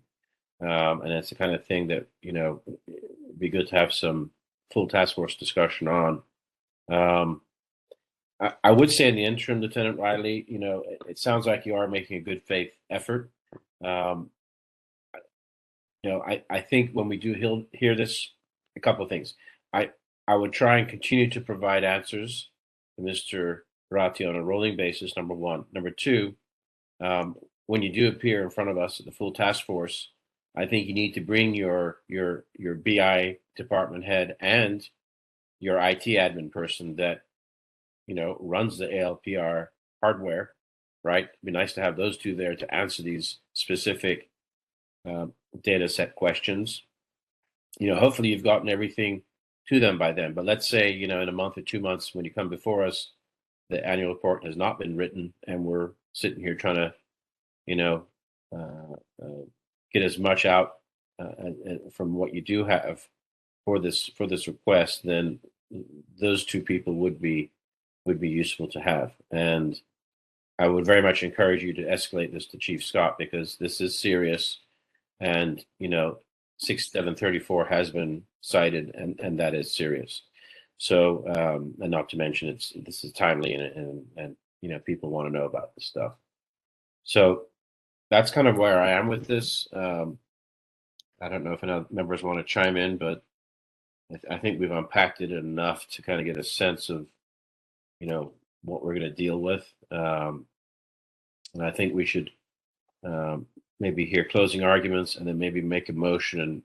and it's the kind of thing that it'd be good to have some full task force discussion on. I would say in the interim, Lieutenant Riley, it sounds like you are making a good faith effort. I think when we do hear this, a couple of things. I would try and continue to provide answers to Mr. Ratti on a rolling basis, number one. Number two, when you do appear in front of us at the full task force, I think you need to bring your BI department head and your IT admin person that runs the ALPR hardware, right? It'd be nice to have those two there to answer these specific data set questions. Hopefully you've gotten everything to them by then. But let's say, in a month or 2 months when you come before us, the annual report has not been written, and we're sitting here trying to, get as much out from what you do have for this request. Then those two people would be useful to have, and I would very much encourage you to escalate this to Chief Scott, because this is serious, and 6734 has been cited, and that is serious. So, and not to mention this is timely, and people want to know about this stuff. So that's kind of where I am with this. I don't know if any members want to chime in, but I think we've unpacked it enough to kind of get a sense of, what we're going to deal with. And I think we should maybe hear closing arguments, and then maybe make a motion and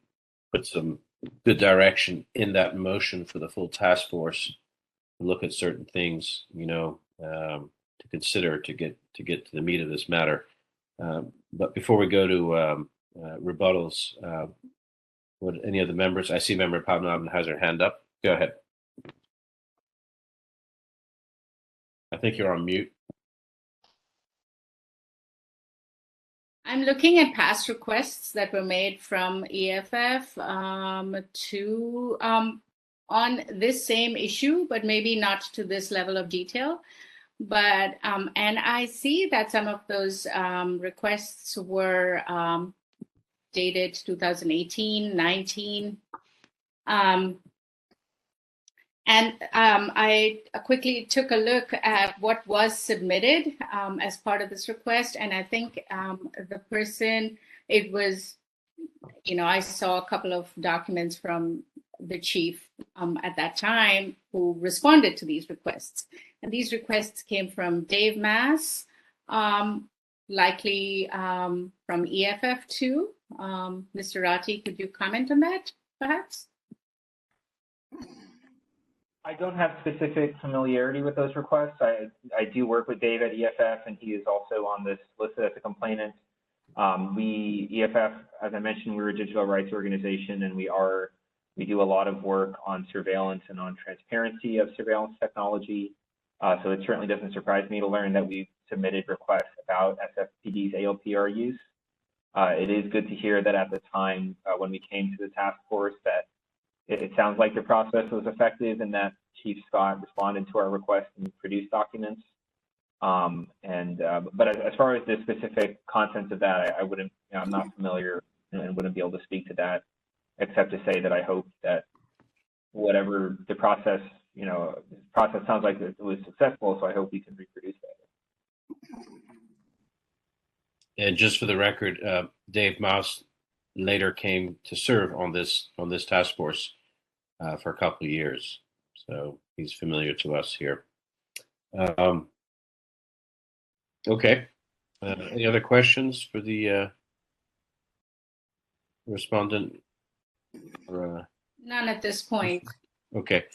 put some good direction in that motion for the full task force to look at certain things, to consider to get to the meat of this matter. But before we go to rebuttals, would any of the members? I see Member Padmanabhan has her hand up. Go ahead. I think you're on mute. I'm looking at past requests that were made from EFF on this same issue, but maybe not to this level of detail. But and I see that some of those requests were dated 2018, 19. And I quickly took a look at what was submitted as part of this request. And I think the person, it was, I saw a couple of documents from the chief at that time who responded to these requests. And these requests came from Dave Mass, likely from EFF too. Mr. Ratti, could you comment on that, perhaps? I don't have specific familiarity with those requests. I do work with Dave at EFF, and he is also on this listed as a complainant. EFF, as I mentioned, we're a digital rights organization, and we do a lot of work on surveillance and on transparency of surveillance technology. So it certainly doesn't surprise me to learn that we've submitted requests about SFPD's ALPR use. It is good to hear that at the time when we came to the task force that it sounds like the process was effective, and that Chief Scott responded to our request and produced documents. But as far as the specific contents of that, I wouldn't, I'm not familiar and wouldn't be able to speak to that, except to say that I hope that whatever the process, process sounds like it was successful, so I hope we can reproduce that. And just for the record, Dave Mouse later came to serve on this task force for a couple of years, so he's familiar to us here. Okay. Any other questions for the respondent? None at this point. Okay,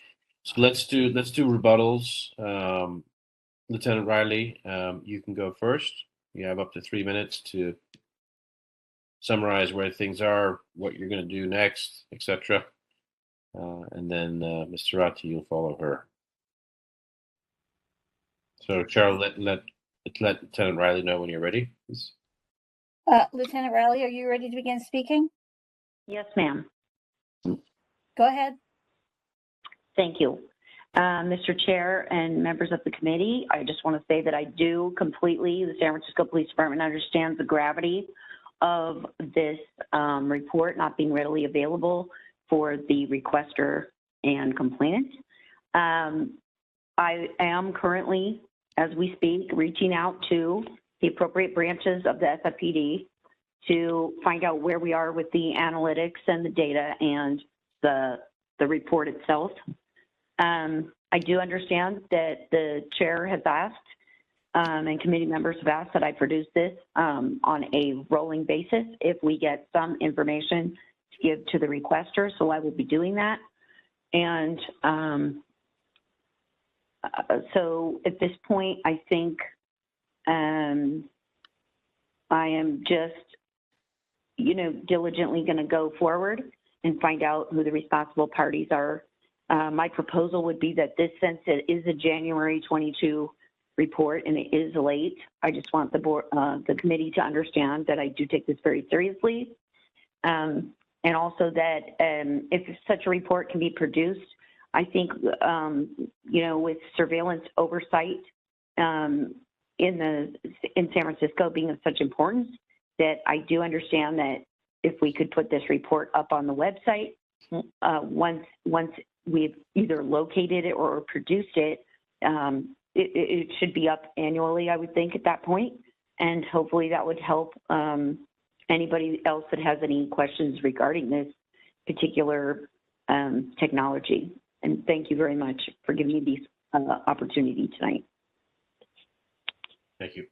so let's do rebuttals. Lieutenant Riley, you can go first. You have up to 3 minutes to summarize where things are, what you're going to do next, etc. And then Mr. Ratti, you'll follow her. So, Charles, let Lieutenant Riley know when you're ready, please. Lieutenant Riley, are you ready to begin speaking? Yes, ma'am. Go ahead. Thank you. Mr. Chair and members of the committee, I just want to say that I do completely, the San Francisco Police Department understands the gravity of this report not being readily available for the requester and complainant. I am currently, as we speak, reaching out to the appropriate branches of the SFPD to find out where we are with the analytics and the data and the report itself. I do understand that the chair has asked and committee members have asked that I produce this on a rolling basis if we get some information to give to the requester, so I will be doing that. And so at this point, I think I am just diligently going to go forward and find out who the responsible parties are. My proposal would be that this, since it is a January 22 report and it is late, I just want the board, the committee to understand that I do take this very seriously. And also that if such a report can be produced, I think, with surveillance oversight in San Francisco being of such importance, that I do understand that if we could put this report up on the website, once we've either located it or produced it, it should be up annually, I would think, at that point. And hopefully that would help anybody else that has any questions regarding this particular technology. And thank you very much for giving me this opportunity tonight. Thank you.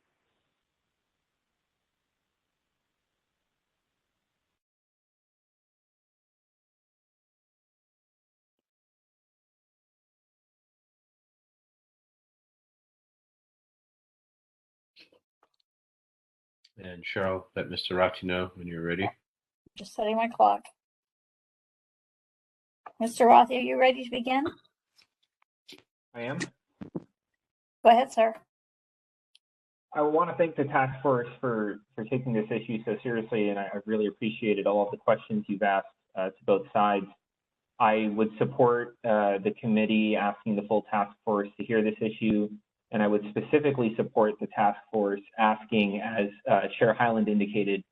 And Cheryl, let Mr. Ratti know when you're ready. Just setting my clock. Mr. Rothi, are you ready to begin? I am. Go ahead, sir. I want to thank the task force for taking this issue so seriously, and I really appreciated all of the questions you've asked to both sides. I would support the committee asking the full task force to hear this issue, and I would specifically support the task force asking, as Chair Hyland indicated,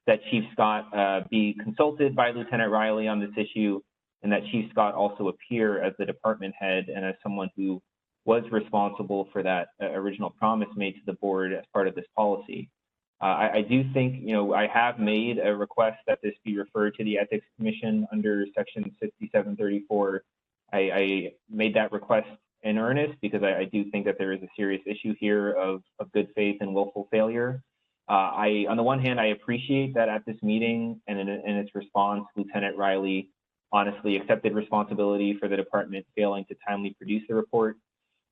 that Chief Scott be consulted by Lieutenant Riley on this issue, and that Chief Scott also appear as the department head and as someone who was responsible for that original promise made to the board as part of this policy. I do think, I have made a request that this be referred to the Ethics Commission under Section 6734. I made that request in earnest because I do think that there is a serious issue here of good faith and willful failure. On the one hand, I appreciate that at this meeting and in its response, Lieutenant Riley honestly accepted responsibility for the department failing to timely produce the report.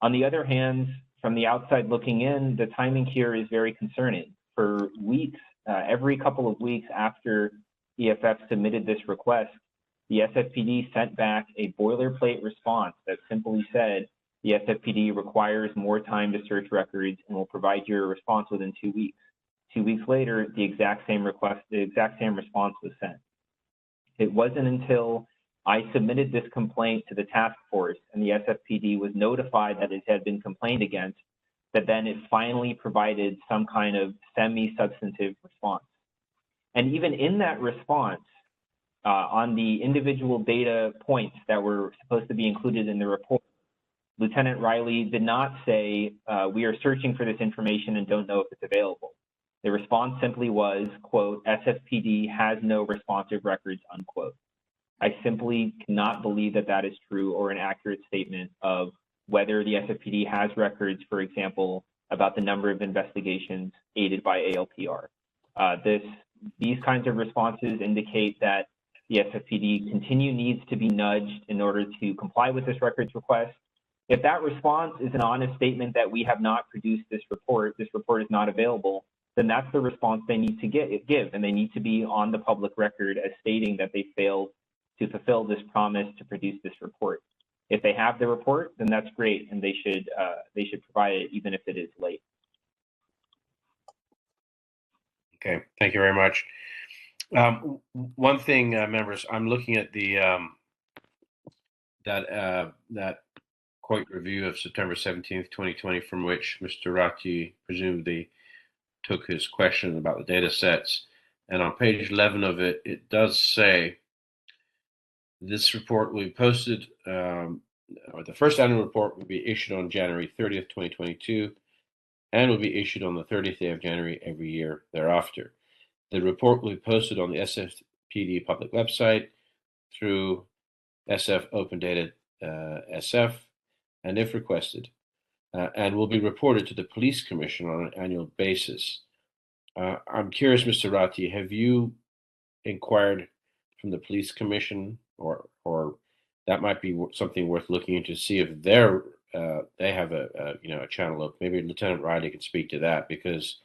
On the other hand, from the outside looking in, the timing here is very concerning. For weeks, every couple of weeks after EFF submitted this request, the SFPD sent back a boilerplate response that simply said, the SFPD requires more time to search records and will provide you a response within 2 weeks. 2 weeks later, the exact same response was sent. It wasn't until I submitted this complaint to the task force and the SFPD was notified that it had been complained against, that then it finally provided some kind of semi-substantive response. And even in that response, on the individual data points that were supposed to be included in the report, Lieutenant Riley did not say, we are searching for this information and don't know if it's available. The response simply was, quote, SFPD has no responsive records, unquote. I simply cannot believe that that is true or an accurate statement of whether the SFPD has records, for example, about the number of investigations aided by ALPR. These kinds of responses indicate that the SFPD needs to be nudged in order to comply with this records request. If that response is an honest statement that we have not produced this report is not available, then that's the response they need to give, and they need to be on the public record as stating that they failed to fulfill this promise to produce this report. If they have the report, then that's great, and they should provide it even if it is late. Okay, thank you very much. One thing, members, I'm looking at the that court review of September 17th, 2020, from which Mr. Ratti presumably took his question about the data sets. And on page 11 of it, it does say this report will be posted, or the first annual report will be issued on January 30th, 2022, and will be issued on the 30th day of January every year thereafter. The report will be posted on the SFPD public website through SF Open Data SF, and if requested, and will be reported to the Police Commission on an annual basis. I'm curious, Mr. Ratti, have you inquired from the Police Commission, or that might be something worth looking into to see if they have a channel open? Maybe Lieutenant Riley could speak to that, because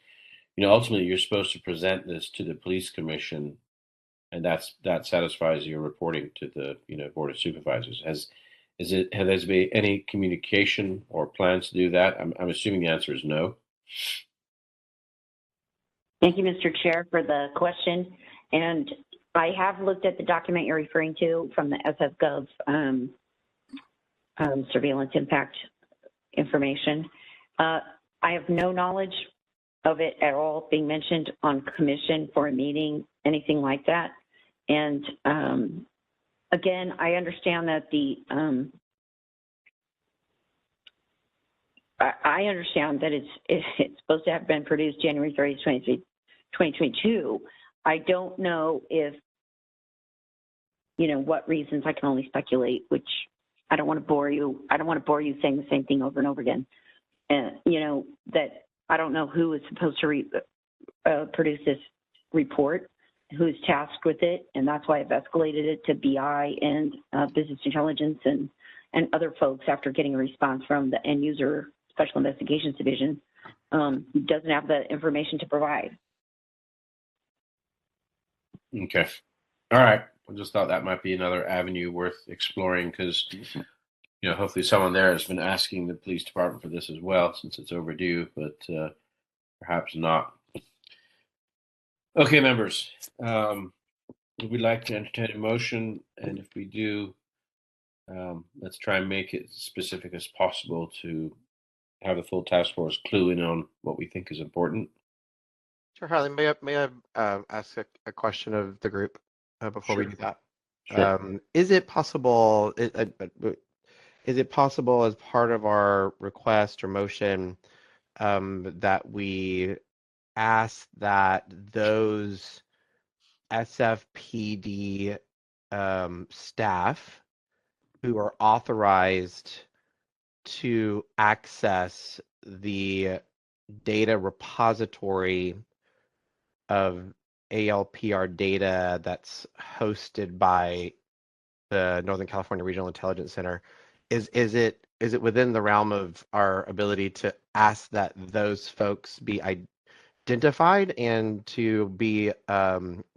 ultimately you're supposed to present this to the police commission, and that satisfies your reporting to the board of supervisors. Has there been any communication or plans to do that? I'm assuming the answer is no. Thank you, Mr. Chair, for the question. And I have looked at the document you're referring to from the SF Gov surveillance impact information. I have no knowledge of it at all being mentioned on commission for a meeting, anything like that. And again, I understand that I understand that it's supposed to have been produced January 30th, 2022. I don't know if, what reasons. I can only speculate, which I don't want to bore you. I don't want to bore you saying the same thing over and over again. And, that I don't know who is supposed to produce this report, who's tasked with it. And that's why I've escalated it to BI and business intelligence and other folks after getting a response from the end user Special Investigations Division, who doesn't have the information to provide. Okay. All right. I just thought that might be another avenue worth exploring because, hopefully someone there has been asking the police department for this as well since it's overdue, but perhaps not. Okay, members. We'd like to entertain a motion, and if we do, let's try and make it as specific as possible to have the full task force clue in on what we think is important. Sure, Harley, may I ask a question of the group before we do that? Sure. Is it possible? Is it possible as part of our request or motion that we ask that those SFPD staff who are authorized to access the data repository of ALPR data that's hosted by the Northern California Regional Intelligence Center, is it within the realm of our ability to ask that those folks be identified and to be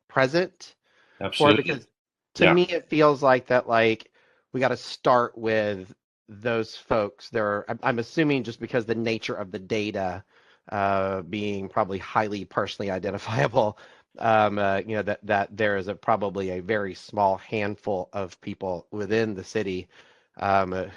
present? Absolutely. Because to me it feels like that, like we got to start with those folks. I'm assuming just because the nature of the data being probably highly personally identifiable, that there is probably a very small handful of people within the city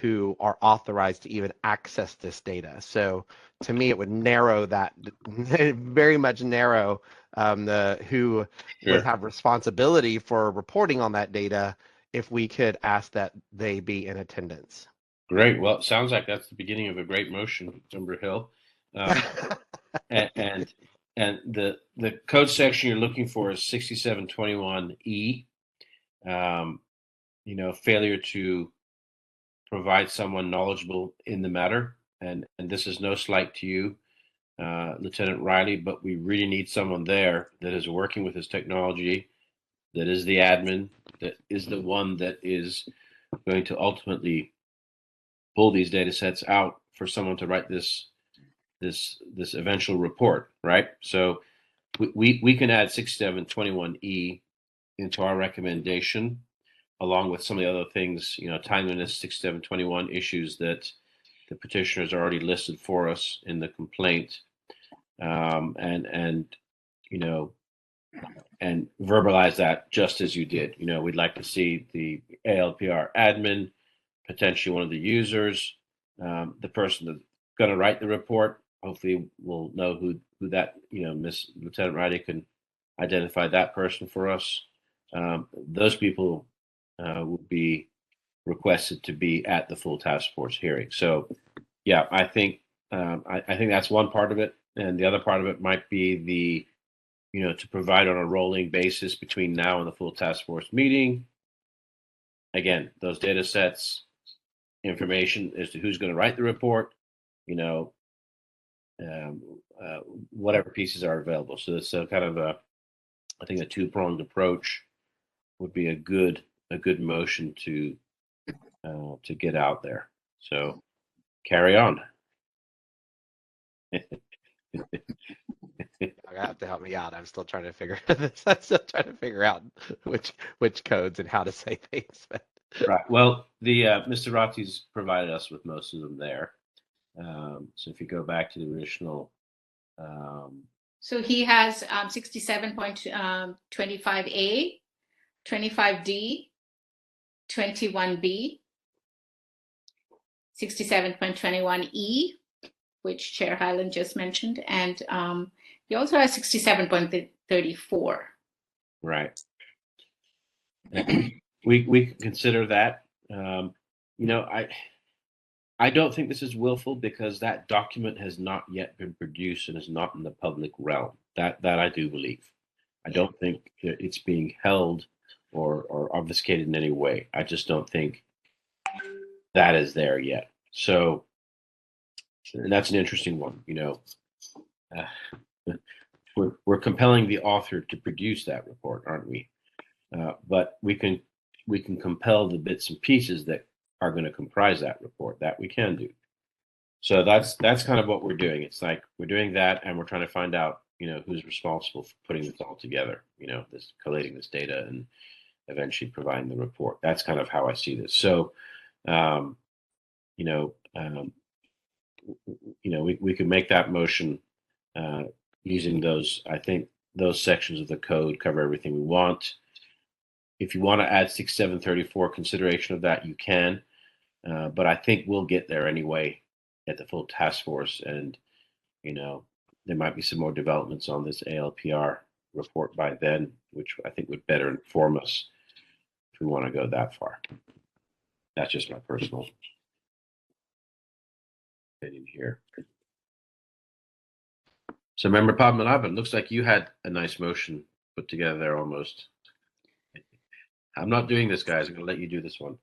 who are authorized to even access this data. So to me, it would narrow that, very much narrow who would have responsibility for reporting on that data if we could ask that they be in attendance. Great. Well, it sounds like that's the beginning of a great motion, Timber Hill. And the code section you're looking for is 6721E. Failure to provide someone knowledgeable in the matter, and this is no slight to you, Lieutenant Riley, but we really need someone there that is working with this technology, that is the admin, that is the one that is going to ultimately pull these data sets out for someone to write this eventual report, right? So we can add 6721E into our recommendation, along with some of the other things, timeliness, 6721 issues that the petitioners already listed for us in the complaint, and verbalize that just as you did. We'd like to see the ALPR admin, potentially one of the users, the person that's going to write the report. Hopefully we'll know who that, Miss Lieutenant Riley can identify that person for us. Those people will be requested to be at the full task force hearing. So yeah, I think that's one part of it. And the other part of it might be to provide on a rolling basis between now and the full task force meeting. Again, those data sets, information as to who's going to write the report, whatever pieces are available. So it's a kind of I think a two-pronged approach would be a good motion to get out there. So carry on. I gonna have to help me out. I'm still trying to figure this. I'm still trying to figure out which codes and how to say things. But. Right. Well, the Mr. Rotti's provided us with most of them there. So if you go back to the original. So he has 67.25A, 25D, 21B, 67.21E, which Chair Hyland just mentioned, and he also has 67.34. Right. We can consider that. I don't think this is willful because that document has not yet been produced and is not in the public realm. That I do believe. I don't think that it's being held or obfuscated in any way. I just don't think that is there yet. So that's an interesting one. We're compelling the author to produce that report, aren't we? But we can compel the bits and pieces that are going to comprise that report. That we can do. So that's kind of what we're doing. It's like we're doing that, and we're trying to find out, who's responsible for putting this all together. This collating this data and eventually providing the report. That's kind of how I see this. So, we can make that motion using those. I think those sections of the code cover everything we want. If you want to add 6734 consideration of that, you can. But I think we'll get there anyway at the full task force. And, there might be some more developments on this ALPR report by then, which I think would better inform us if we want to go that far. That's just my personal opinion here. So Member Padmanabhan, looks like you had a nice motion put together there almost. I'm not doing this, guys. I'm going to let you do this one.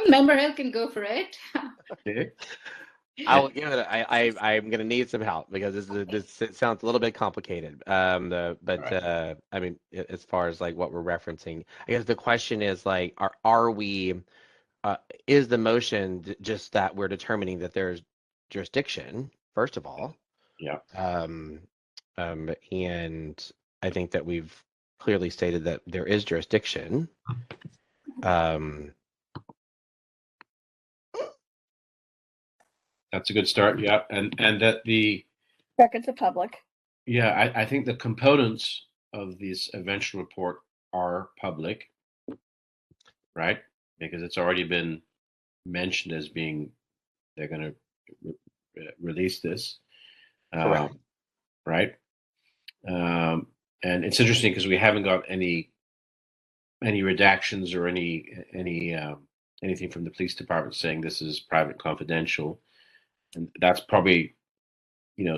Member Hill can go for it. Okay. I'll give it. I'm going to need some help because this it sounds a little bit complicated. I mean, as far as like what we're referencing, I guess the question is like, are we? Is the motion just that we're determining that there's jurisdiction first of all? Yeah. And I think that we've clearly stated that there is jurisdiction. That's a good start. Yeah, and that the Records are public. Yeah, I think the components of this eventual report are public, right? Because it's already been mentioned as being they're going to release this, Correct. right? And it's interesting because we haven't got any redactions or anything from the police department saying this is private confidential. And that's probably,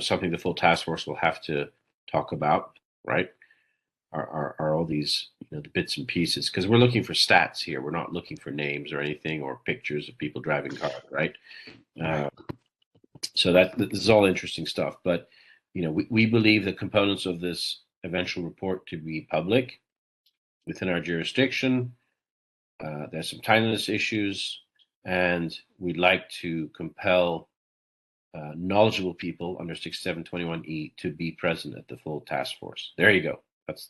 something the full task force will have to talk about, right? Are all these, the bits and pieces? Because we're looking for stats here. We're not looking for names or anything or pictures of people driving cars, right? So this is all interesting stuff. But, we believe the components of this eventual report to be public within our jurisdiction. There's some timeliness issues, and we'd like to compel knowledgeable people under 6721E to be present at the full task force. There you go.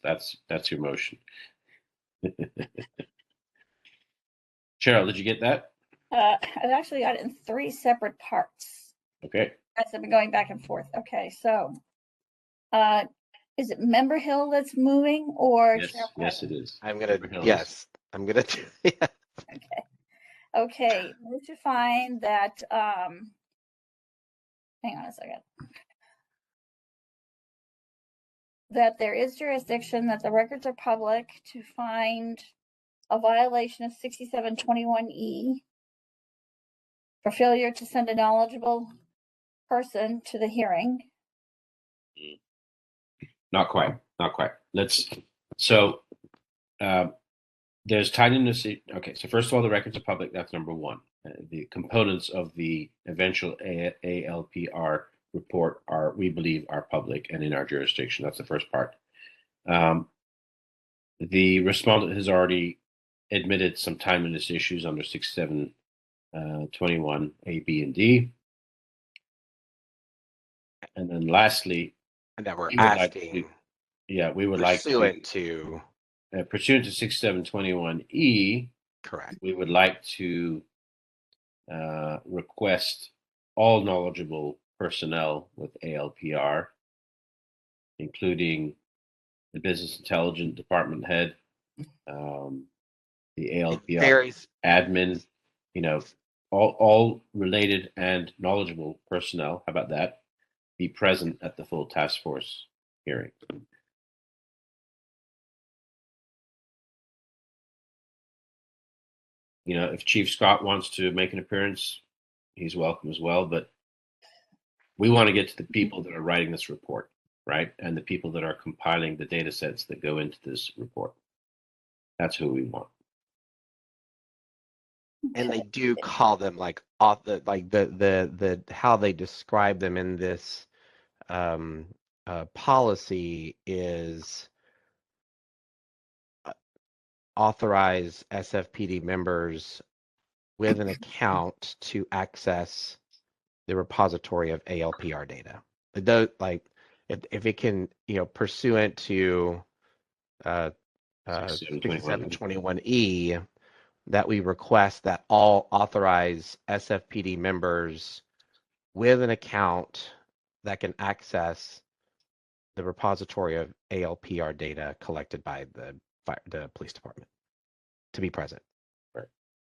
That's your motion. Cheryl, did you get that? I've actually got it in 3 separate parts. Okay. As I've been going back and forth. Okay, so is it Member Hill that's moving or? Yes, it is. I'm gonna. Yes, I'm gonna. Yeah. Okay. Move to find that. Hang on a second. That there is jurisdiction, that the records are public, to find a violation of 6721E for failure to send a knowledgeable person to the hearing. Not quite. There's timeliness. Okay, so first of all, the records are public. That's number one. The components of the eventual ALPR report we believe, are public and in our jurisdiction. That's the first part. The respondent has already admitted some timeliness issues under 6721A, B, and D. And then lastly, And that we're we would like asking to, yeah, we would like pursuant to, to, pursuant to 6721E, correct. we would like to request all knowledgeable personnel with ALPR, including the business intelligence department head, the ALPR Varies. admin, you know, all related and knowledgeable personnel. How about that? Be present at the full task force hearing. You know, if Chief Scott wants to make an appearance, he's welcome as well. But we want to get to the people that are writing this report, right? And the people that are compiling the data sets that go into this report. That's who we want. And they do call them like off the how they describe them in this policy is authorize SFPD members with an account to access the repository of ALPR data. It does, like, if it can, pursuant to 6721E, that we request that all authorized SFPD members with an account that can access the repository of ALPR data collected by the police department to be present. Right.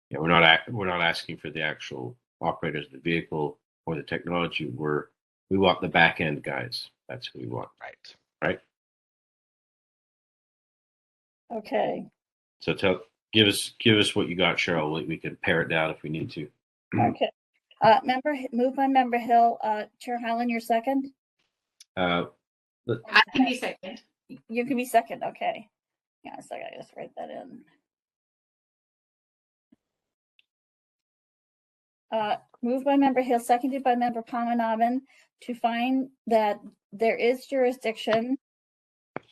Yeah, we're not asking for the actual operators of the vehicle or the technology. We want the back end guys. That's who we want. Right. Okay. So give us what you got, Cheryl. We can pare it down if we need to. Okay. Moved by Member Hill. Chair Hyland, you're second? I can be second. You can be second. Okay. Yeah, so I just write that in. Moved by Member Hill, seconded by Member Pamanabhan, to find that there is jurisdiction,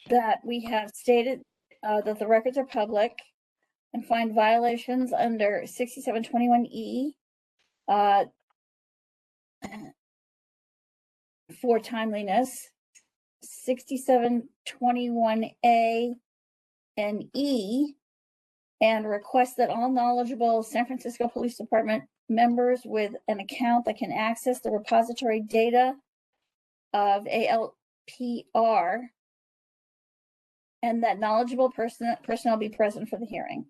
that we have stated that the records are public, and find violations under 6721E for timeliness, 6721A and E, and request that all knowledgeable San Francisco Police Department members with an account that can access the repository data of ALPR, and that knowledgeable personnel be present for the hearing.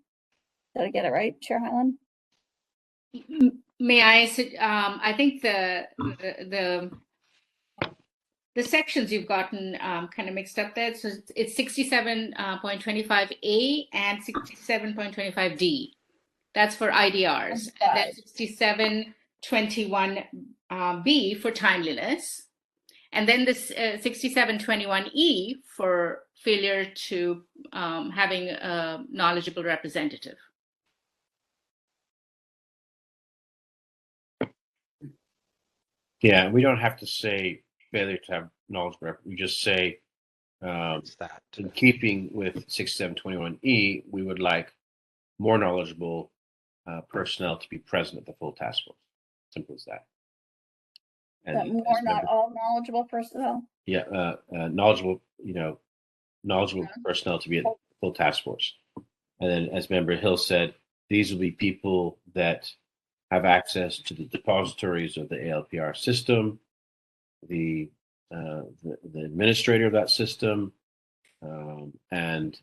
Did I get it right, Chair Hyland? May I? I think the sections you've gotten kind of mixed up there. So it's 67.25A and 67.25D. That's for IDRs. And then 6721B for timeliness. And then this 6721E for failure to having a knowledgeable representative. Yeah, we don't have to say failure to have knowledge. We just say, in keeping with 6721E, we would like more knowledgeable personnel to be present at the full task force. Simple as that. And not all knowledgeable personnel? Yeah, knowledgeable personnel to be at the full task force. And then, as Member Hill said, these will be people that have access to the depositories of the ALPR system, the administrator of that system, and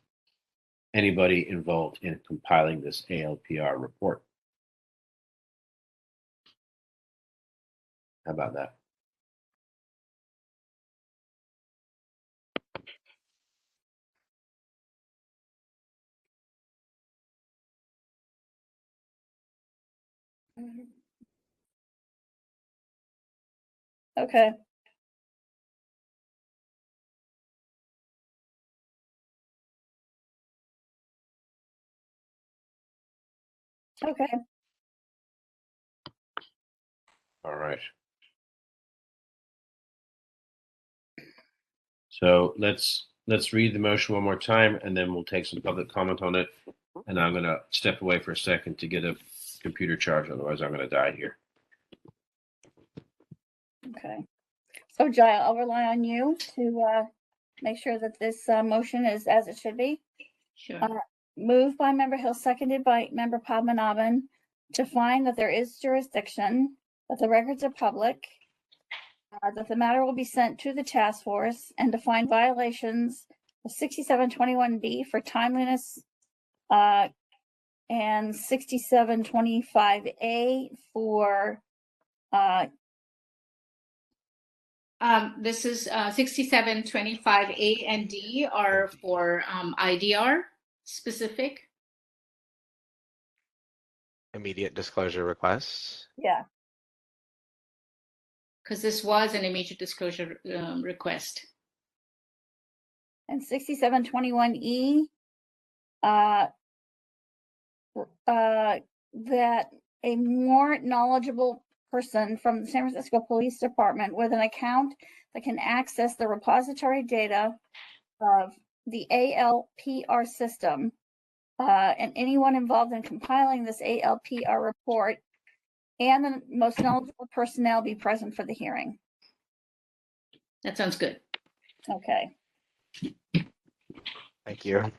anybody involved in compiling this ALPR report. How about that? Okay. Okay. All right. So let's read the motion one more time, and then we'll take some public comment on it. And I'm going to step away for a second to get a computer charge, otherwise I'm going to die here. Okay. So Jai, I'll rely on you to make sure that this motion is as it should be. Sure. Moved by Member Hill, seconded by Member Padmanabhan, to find that there is jurisdiction, that the records are public, that the matter will be sent to the task force, and to find violations of 6721D for timeliness and 6725A for This is 6725A and D are for IDR specific. Immediate disclosure requests. yeah. Because this was an immediate disclosure request. And 6721E, that a more knowledgeable person from the San Francisco Police Department with an account that can access the repository data of the ALPR system, and anyone involved in compiling this ALPR report, and the most knowledgeable personnel be present for the hearing. That sounds good. Okay. Thank you.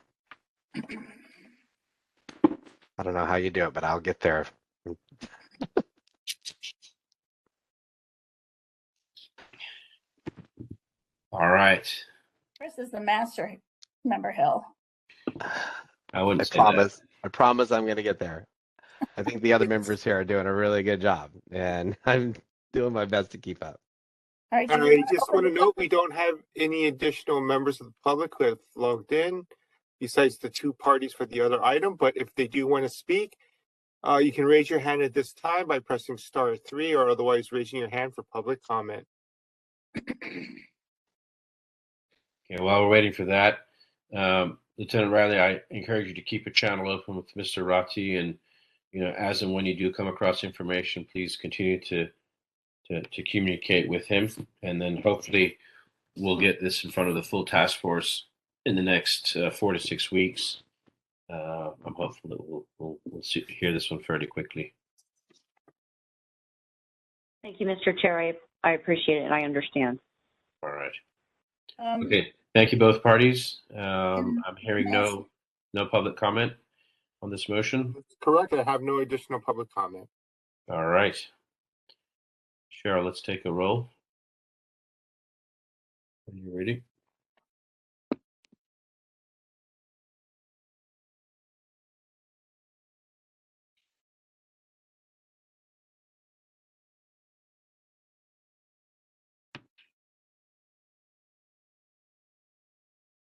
I don't know how you do it, but I'll get there. All right. Chris is the master, Member Hill. I wouldn't I say promise. I promise I'm going to get there. I think the other members here are doing a really good job, and I'm doing my best to keep up. All right. I just want to note we don't have any additional members of the public who have logged in besides the two parties for the other item. But if they do want to speak, you can raise your hand at this time by pressing *3 or otherwise raising your hand for public comment. Okay, while we're waiting for that, Lieutenant Riley, I encourage you to keep a channel open with Mr. Ratti, and as and when you do come across information, please continue to communicate with him, and then hopefully we'll get this in front of the full task force in the next 4 to 6 weeks. I'm hopeful that we'll hear this one fairly quickly. Thank you, Mr. Chair. I appreciate it. I understand. All right. Okay. Thank you, both parties. I'm hearing no public comment on this motion. That's correct. I have no additional public comment. All right. Cheryl, let's take a roll. Are you ready?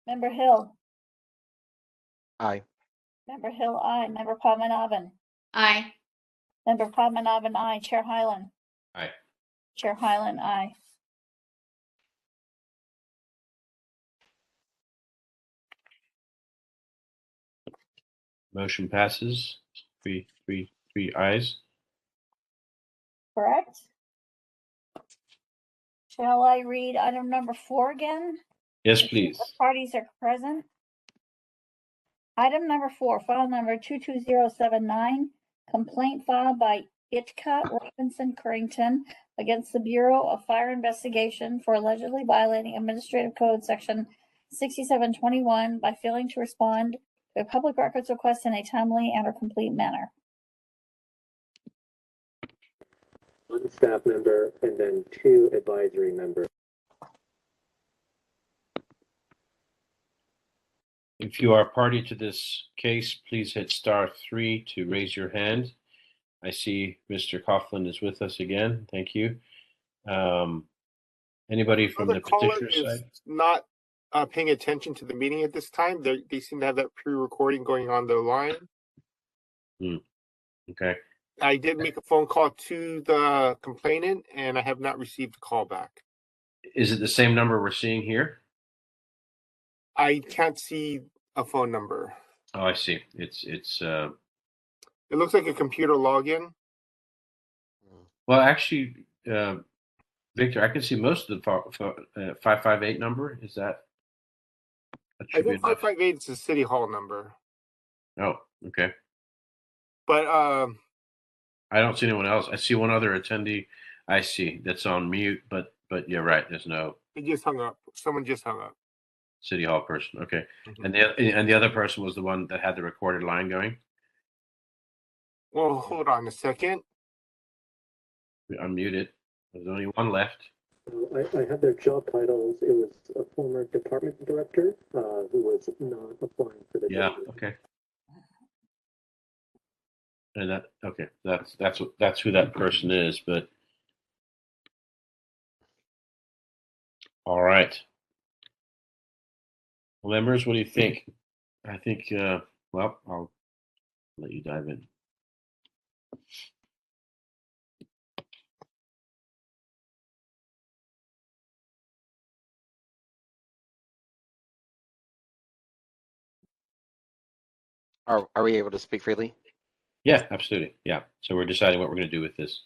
Member Hill. Aye. Member Hill, aye. Member Padmanabhan. Aye. Member Padmanabhan, aye. Chair Hyland. Aye. Chair Hyland, aye. Motion passes. Three ayes. Correct. Shall I read item number 4 again? Yes, please. The parties are present. Item number 4, file number 22079, complaint filed by Itka Robinson Currington against the Bureau of Fire Investigation for allegedly violating Administrative Code Section 6721 by failing to respond to a public records request in a timely and or complete manner. One staff member and then 2 advisory members. If you are party to this case, please hit *3 to raise your hand. I see Mr. Coughlin is with us again. Thank you. Anybody from the petitioner side? Not paying attention to the meeting at this time. They seem to have that pre-recording going on the line. Okay. I did make a phone call to the complainant, and I have not received a call back. Is it the same number we're seeing here? I can't see a phone number. Oh, I see. It's It looks like a computer login. well, actually, Victor, I can see most of the 558 number. Is that? I think 558 is the city hall number. Oh, okay. But I don't see anyone else. I see one other attendee I see that's on mute, but but you're right. There's no It just hung up. Someone just hung up. City Hall person. Okay. Mhm. And the other person was the one that had the recorded line going? Well, hold on a second. We unmuted. There's only one left. I had their job titles. It was a former department director who was not applying for the Yeah. job. Okay. And that's who that person is. But all right, well, members, what do you think? I think. Well, I'll let you dive in. Are we able to speak freely? Yeah, absolutely. Yeah. So we're deciding what we're going to do with this.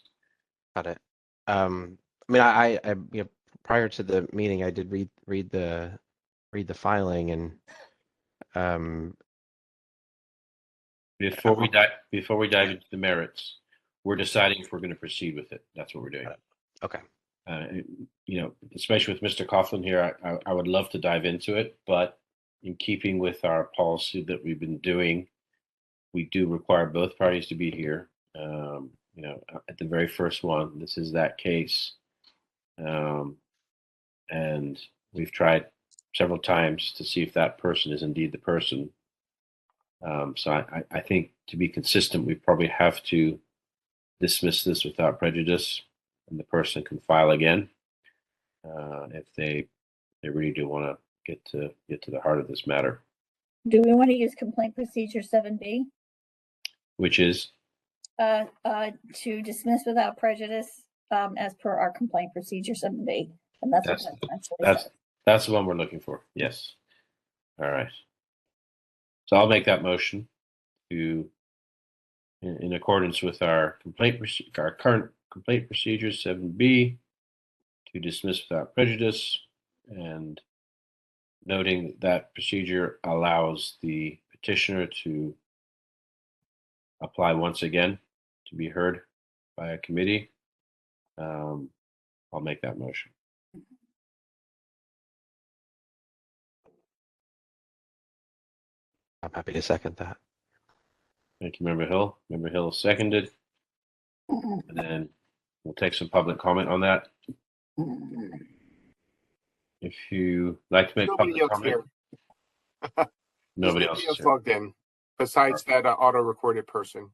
Got it. I mean, I you know, prior to the meeting, I did read the filing, and Before we dive into the merits, we're deciding if we're going to proceed with it. That's what we're doing. okay. You know, especially with Mr. Coughlin here, I would love to dive into it, but in keeping with our policy that we've been doing, we do require both parties to be here. You know, at the very first one, this is that case. And we've tried several times to see if that person is indeed the person. So I think to be consistent, we probably have to dismiss this without prejudice, and the person can file again if they really do want to get to the heart of this matter. Do we want to use complaint procedure 7B? Which is To dismiss without prejudice, as per our complaint procedure 7B, and that's what that essentially says. That's the one we're looking for. Yes. All right. So I'll make that motion to, in accordance with our current complaint procedure 7B, to dismiss without prejudice, and noting that procedure allows the petitioner to apply once again to be heard by a committee. I'll make that motion. I'm happy to second that. Thank you, Member Hill. Member Hill seconded. And then we'll take some public comment on that. If you like to make Nobody public else comment. here. Nobody else is here. logged in besides that auto-recorded person.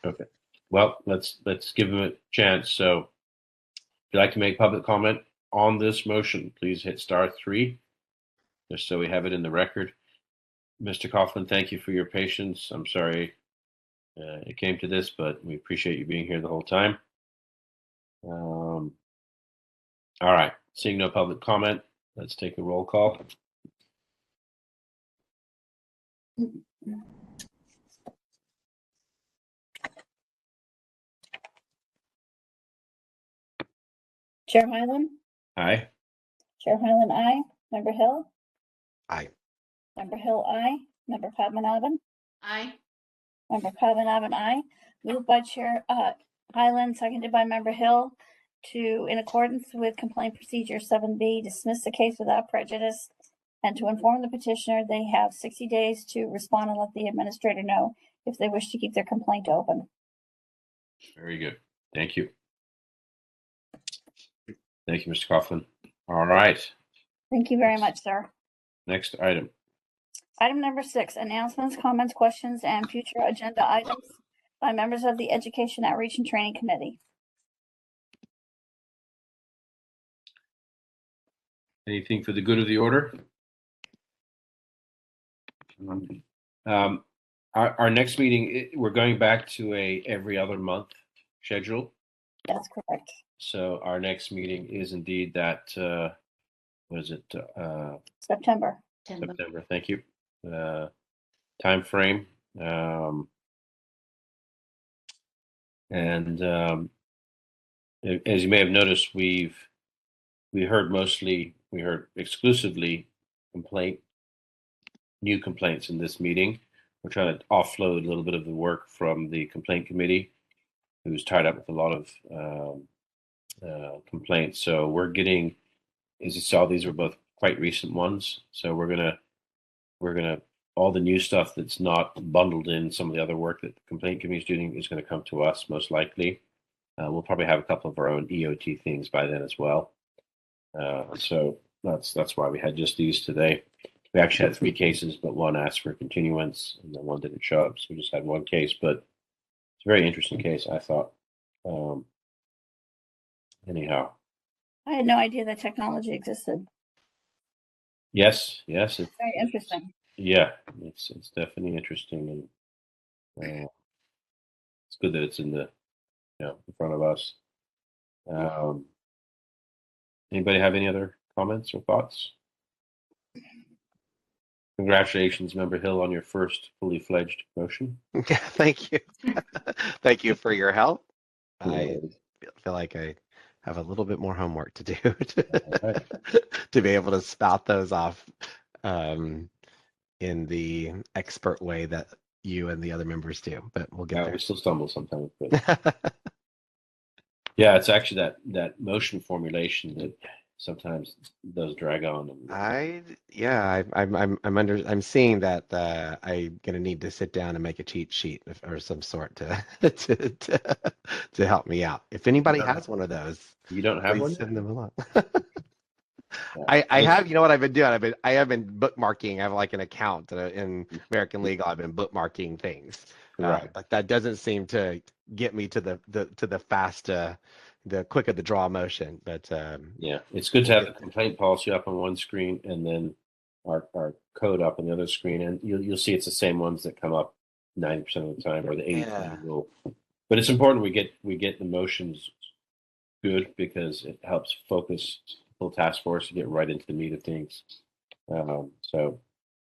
Okay. Well, let's give them a chance. So if you'd like to make public comment on this motion, please hit *3, just so we have it in the record. Mr. Coughlin, thank you for your patience. I'm sorry it came to this, but we appreciate you being here the whole time. All right. Seeing no public comment, let's take a roll call. Chair Hyland? Aye. Chair Hyland, aye. Member Hill? Aye. Member Hill, aye. Member Padmanabhan? Aye. Member Padmanabhan, aye. Moved by Chair Hyland, seconded by Member Hill, to, in accordance with complaint procedure 7B, dismiss the case without prejudice, and to inform the petitioner they have 60 days to respond and let the administrator know if they wish to keep their complaint open. Very good. Thank you. Thank you, Mr. Coughlin. All right. Thank you very much, sir. Next item. Item number 6, announcements, comments, questions, and future agenda items by members of the Education Outreach and Training Committee. Anything for the good of the order? Our next meeting, we're going back to a every other month schedule. That's correct. So our next meeting is indeed that, what is it? September. September, thank you. Time frame. And as you may have noticed, we heard exclusively new complaints in this meeting. We're trying to offload a little bit of the work from the complaint committee, who's tied up with a lot of complaint. So we're getting, as you saw, these are both quite recent ones. So we're gonna all the new stuff that's not bundled in some of the other work that the complaint committee is doing is going to come to us most likely. We'll probably have a couple of our own EOT things by then as well. So that's why we had just these today. We actually had 3 cases, but one asked for continuance, and then one didn't show up. So we just had 1 case, but it's a very interesting case, I thought. Anyhow. I had no idea that technology existed. Yes, it's very interesting. Yeah, it's definitely interesting, and it's good that it's in the in front of us. Anybody have any other comments or thoughts? Congratulations, Member Hill, on your first fully fledged motion. Thank you. Thank you for your help. Yeah. I feel like I have a little bit more homework to do Right. to be able to spout those off in the expert way that you and the other members do. But we'll get there. We still stumble sometimes. But yeah, it's actually that motion formulation that sometimes those drag on. I'm seeing that I'm gonna need to sit down and make a cheat sheet or some sort to to help me out. If anybody has one of those, you don't have please one. Send them along. Yeah. I have. You know what I've been doing? I have been bookmarking. I have like an account in American Legal. I've been bookmarking things, but that doesn't seem to get me to the fast. The quick of the draw motion, but yeah, it's good to have the complaint policy up on one screen and then our code up on the other screen, and you'll see it's the same ones that come up 90% of the time, or the 80% rule. But it's important we get the motions good because it helps focus the full task force to get right into the meat of things.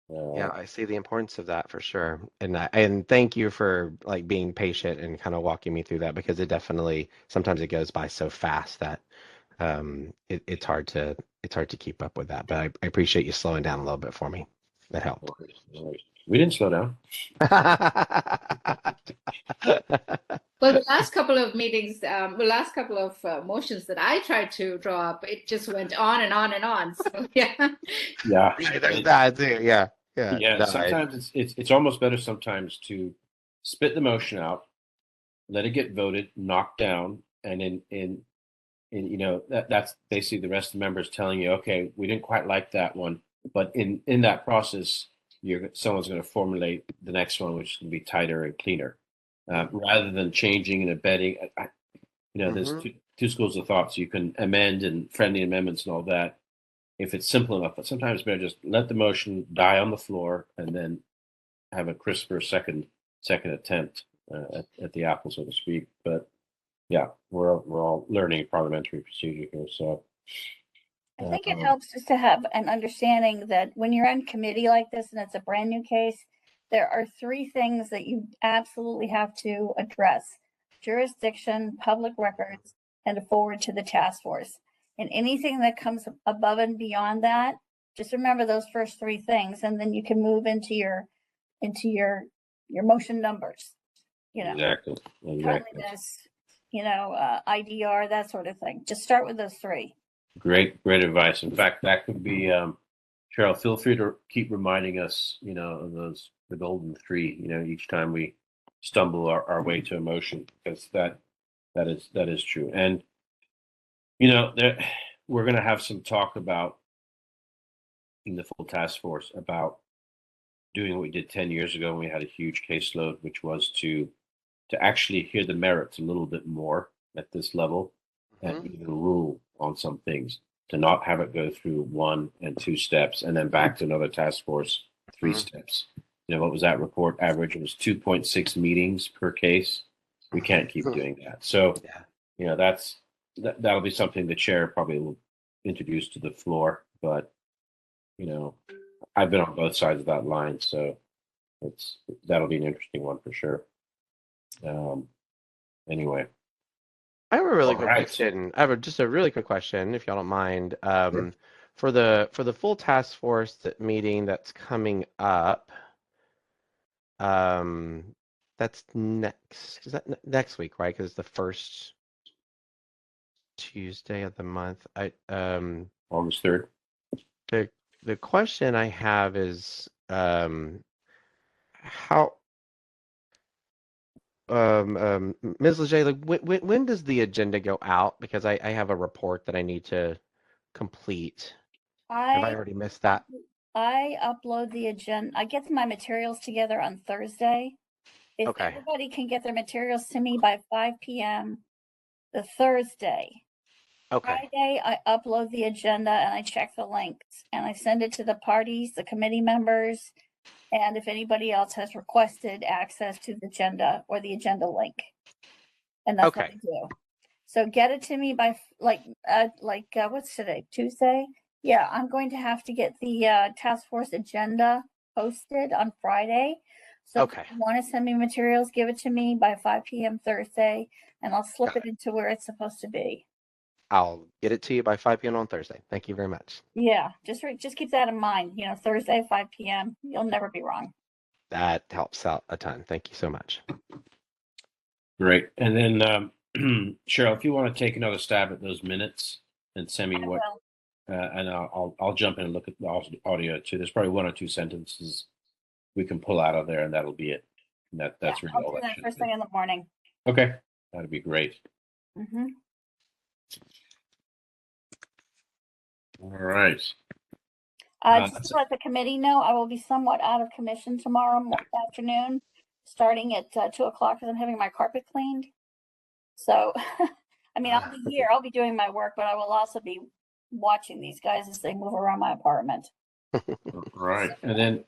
Yeah, I see the importance of that for sure, and thank you for like being patient and kind of walking me through that, because it definitely sometimes it goes by so fast that it's hard to keep up with that. But I appreciate you slowing down a little bit for me. That helped. We didn't slow down. Well, the last couple of meetings, last couple of motions that I tried to draw up, it just went on and on and on. So yeah. Yeah. There's that too. Yeah. Yeah. No, sometimes it's almost better sometimes to spit the motion out, let it get voted, knocked down, and in that's basically the rest of the members telling you, okay, we didn't quite like that one, but in that process, someone's going to formulate the next one, which is going to be tighter and cleaner, rather than changing and abetting. There's two schools of thought. So you can amend and friendly amendments and all that if it's simple enough, but sometimes it's better just let the motion die on the floor and then have a crisper second attempt at the apple, so to speak. But yeah, we're all learning parliamentary procedure here, so. I think it helps just to have an understanding that when you're on committee like this and it's a brand new case, there are 3 things that you absolutely have to address: jurisdiction, public records, and a forward to the task force. And anything that comes above and beyond that, just remember those first 3 things, and then you can move into your motion numbers. Exactly. Timeliness, IDR, that sort of thing. Just start with those 3. Great advice. In fact, that could be, Cheryl, feel free to keep reminding us, of the golden 3, each time we stumble our way to emotion, because that is true. And, we're going to have some talk about in the full task force about doing what we did 10 years ago when we had a huge caseload, which was to actually hear the merits a little bit more at this level and even rule on some things, to not have it go through 1 and 2 steps and then back to another task force 3 steps. What was that report average? It was 2.6 meetings per case. We can't keep doing that. So, that'll be something the chair probably will introduce to the floor. But, I've been on both sides of that line, so that'll be an interesting one for sure. Anyway. I have a really quick question. I have just a really quick question, if y'all don't mind. Sure. For the full task force meeting that's coming up, that's next. Is that next week, right? Because it's the first. Tuesday of the month. August 3rd. The question I have is how Ms. Leger, like when does the agenda go out? Because I have a report that I need to complete. Have I already missed that? I upload the agenda. I get my materials together on Thursday. If Okay. everybody can get their materials to me by 5 p.m. the Thursday. Okay. Friday, I upload the agenda and I check the links and I send it to the parties, the committee members, and if anybody else has requested access to the agenda or the agenda link. And that's what I do. So get it to me by what's today? Tuesday? Yeah, I'm going to have to get the task force agenda posted on Friday. So if you want to send me materials, give it to me by 5 p.m. Thursday, and I'll slip it into where it's supposed to be. I'll get it to you by 5 p.m. on Thursday. Thank you very much. Yeah, just keep that in mind. You know, Thursday, 5 p.m. You'll never be wrong. That helps out a ton. Thank you so much. Great. And then Cheryl, if you want to take another stab at those minutes and send me what, and I'll jump in and look at the audio too. There's probably one or two sentences we can pull out of there, and that'll be it. And that's really all I'll do that that first thing in the morning. Okay, that'd be great. Mm-hmm. All right. Just to let the committee know, I will be somewhat out of commission tomorrow afternoon, starting at 2 o'clock because I'm having my carpet cleaned. So, I mean, I'll be here, I'll be doing my work, but I will also be watching these guys as they move around my apartment. All right. And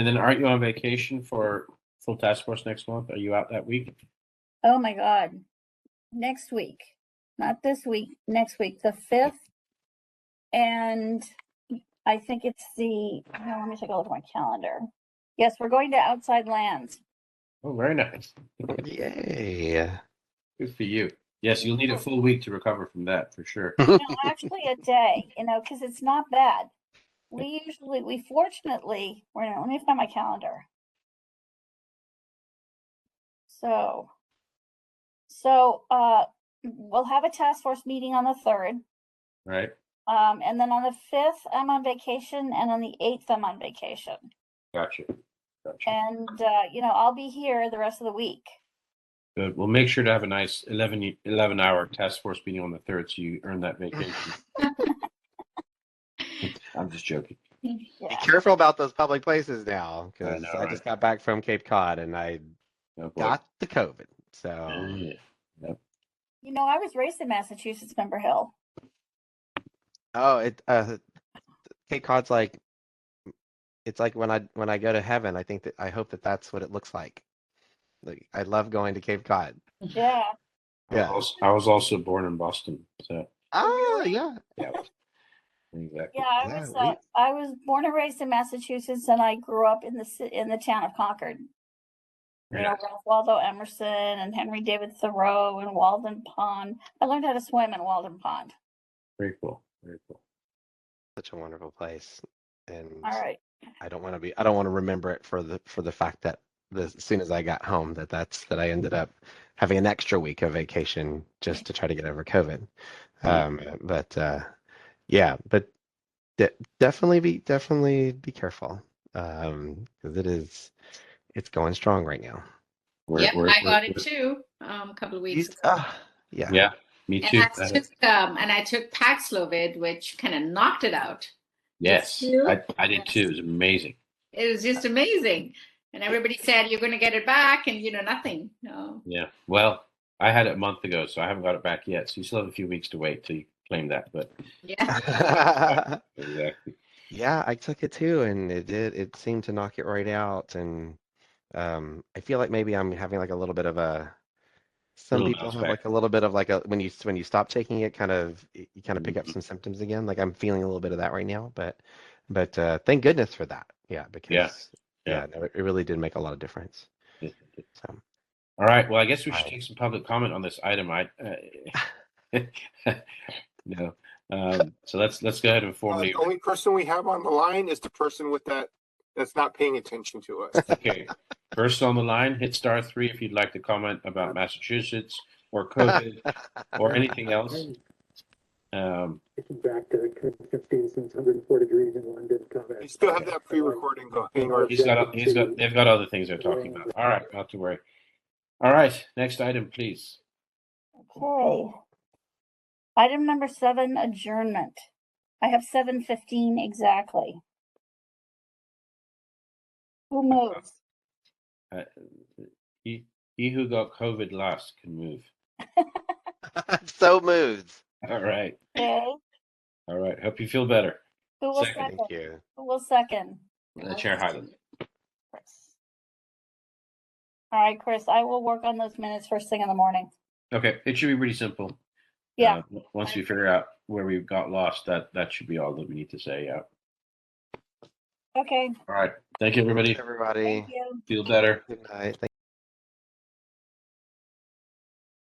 then aren't you on vacation for full task force next month? Are you out that week? Oh my God. Next week. Not this week, next week, the 5th. And I think it's let me take a look at my calendar. Yes, we're going to outside lands. Oh, very nice. Yay. Good for you. Yes, you'll need a full week to recover from that for sure. No, actually a day, because it's not bad. Fortunately, let me find my calendar. So we'll have a task force meeting on the 3rd. Right. And then on the 5th, I'm on vacation, and on the 8th, I'm on vacation. Gotcha. And, I'll be here the rest of the week. Good. We'll make sure to have a nice 11-hour task force meeting on the 3rd so you earn that vacation. I'm just joking. Yeah. Be careful about those public places now, because I just got back from Cape Cod and I got the COVID. So, Yep. I was raised in Massachusetts, Member Hill. Oh, Cape Cod's it's like when I go to heaven. I hope that's what it looks like. Like, I love going to Cape Cod. Yeah. Yeah. I was also born in Boston, so. Oh, yeah. Yeah. Exactly. Yeah, I was born and raised in Massachusetts, and I grew up in the town of Concord. Ralph Waldo Emerson and Henry David Thoreau and Walden Pond. I learned how to swim in Walden Pond. Very cool. Very cool. Such a wonderful place, and all right. I don't want to remember it for the fact that as soon as I got home that I ended up having an extra week of vacation just to try to get over COVID. But definitely be careful, because it's going strong right now. I got it too a couple of weeks ago. Yeah, me too. And I took Paxlovid, which kind of knocked it out. Yes, I did too. It was amazing. It was just amazing. And everybody said, you're going to get it back, and nothing. No. Yeah, well, I had it a month ago, so I haven't got it back yet. So you still have a few weeks to wait till you claim that, but. Yeah. Exactly. Yeah, I took it too, and it seemed to knock it right out. And I feel like maybe I'm having like a little bit of some people have like a little bit of like when you stop taking it, you kind of pick up some symptoms again. Like I'm feeling a little bit of that right now, but thank goodness for that. Yeah, because no, it really did make a lot of difference. So. All right. Well, I guess we should take some public comment on this item. No. So let's go ahead and formally. The only person we have on the line is the person that's not paying attention to us. Okay. First on the line, hit *3 if you'd like to comment about Massachusetts or COVID or anything else. It's back to consistency since 104 degrees in London comment. You still have that pre-recording going, or they've got other things they're talking about. All right, not to worry. All right, next item, please. Okay. Item number 7, adjournment. I have 7:15 exactly. Who moves? He who got COVID last can move. So moved. All right. Okay. All right. Hope you feel better. Who will Second. second? Thank you. Who will second? Chair Highland. Chris. All right, Chris, I will work on those minutes first thing in the morning. Okay, it should be pretty simple. Yeah. Once we figure out where we got lost, that should be all that we need to say. Yeah. Okay. All right. Thank you, everybody. Everybody. Thank you. Feel better. Good night. Thank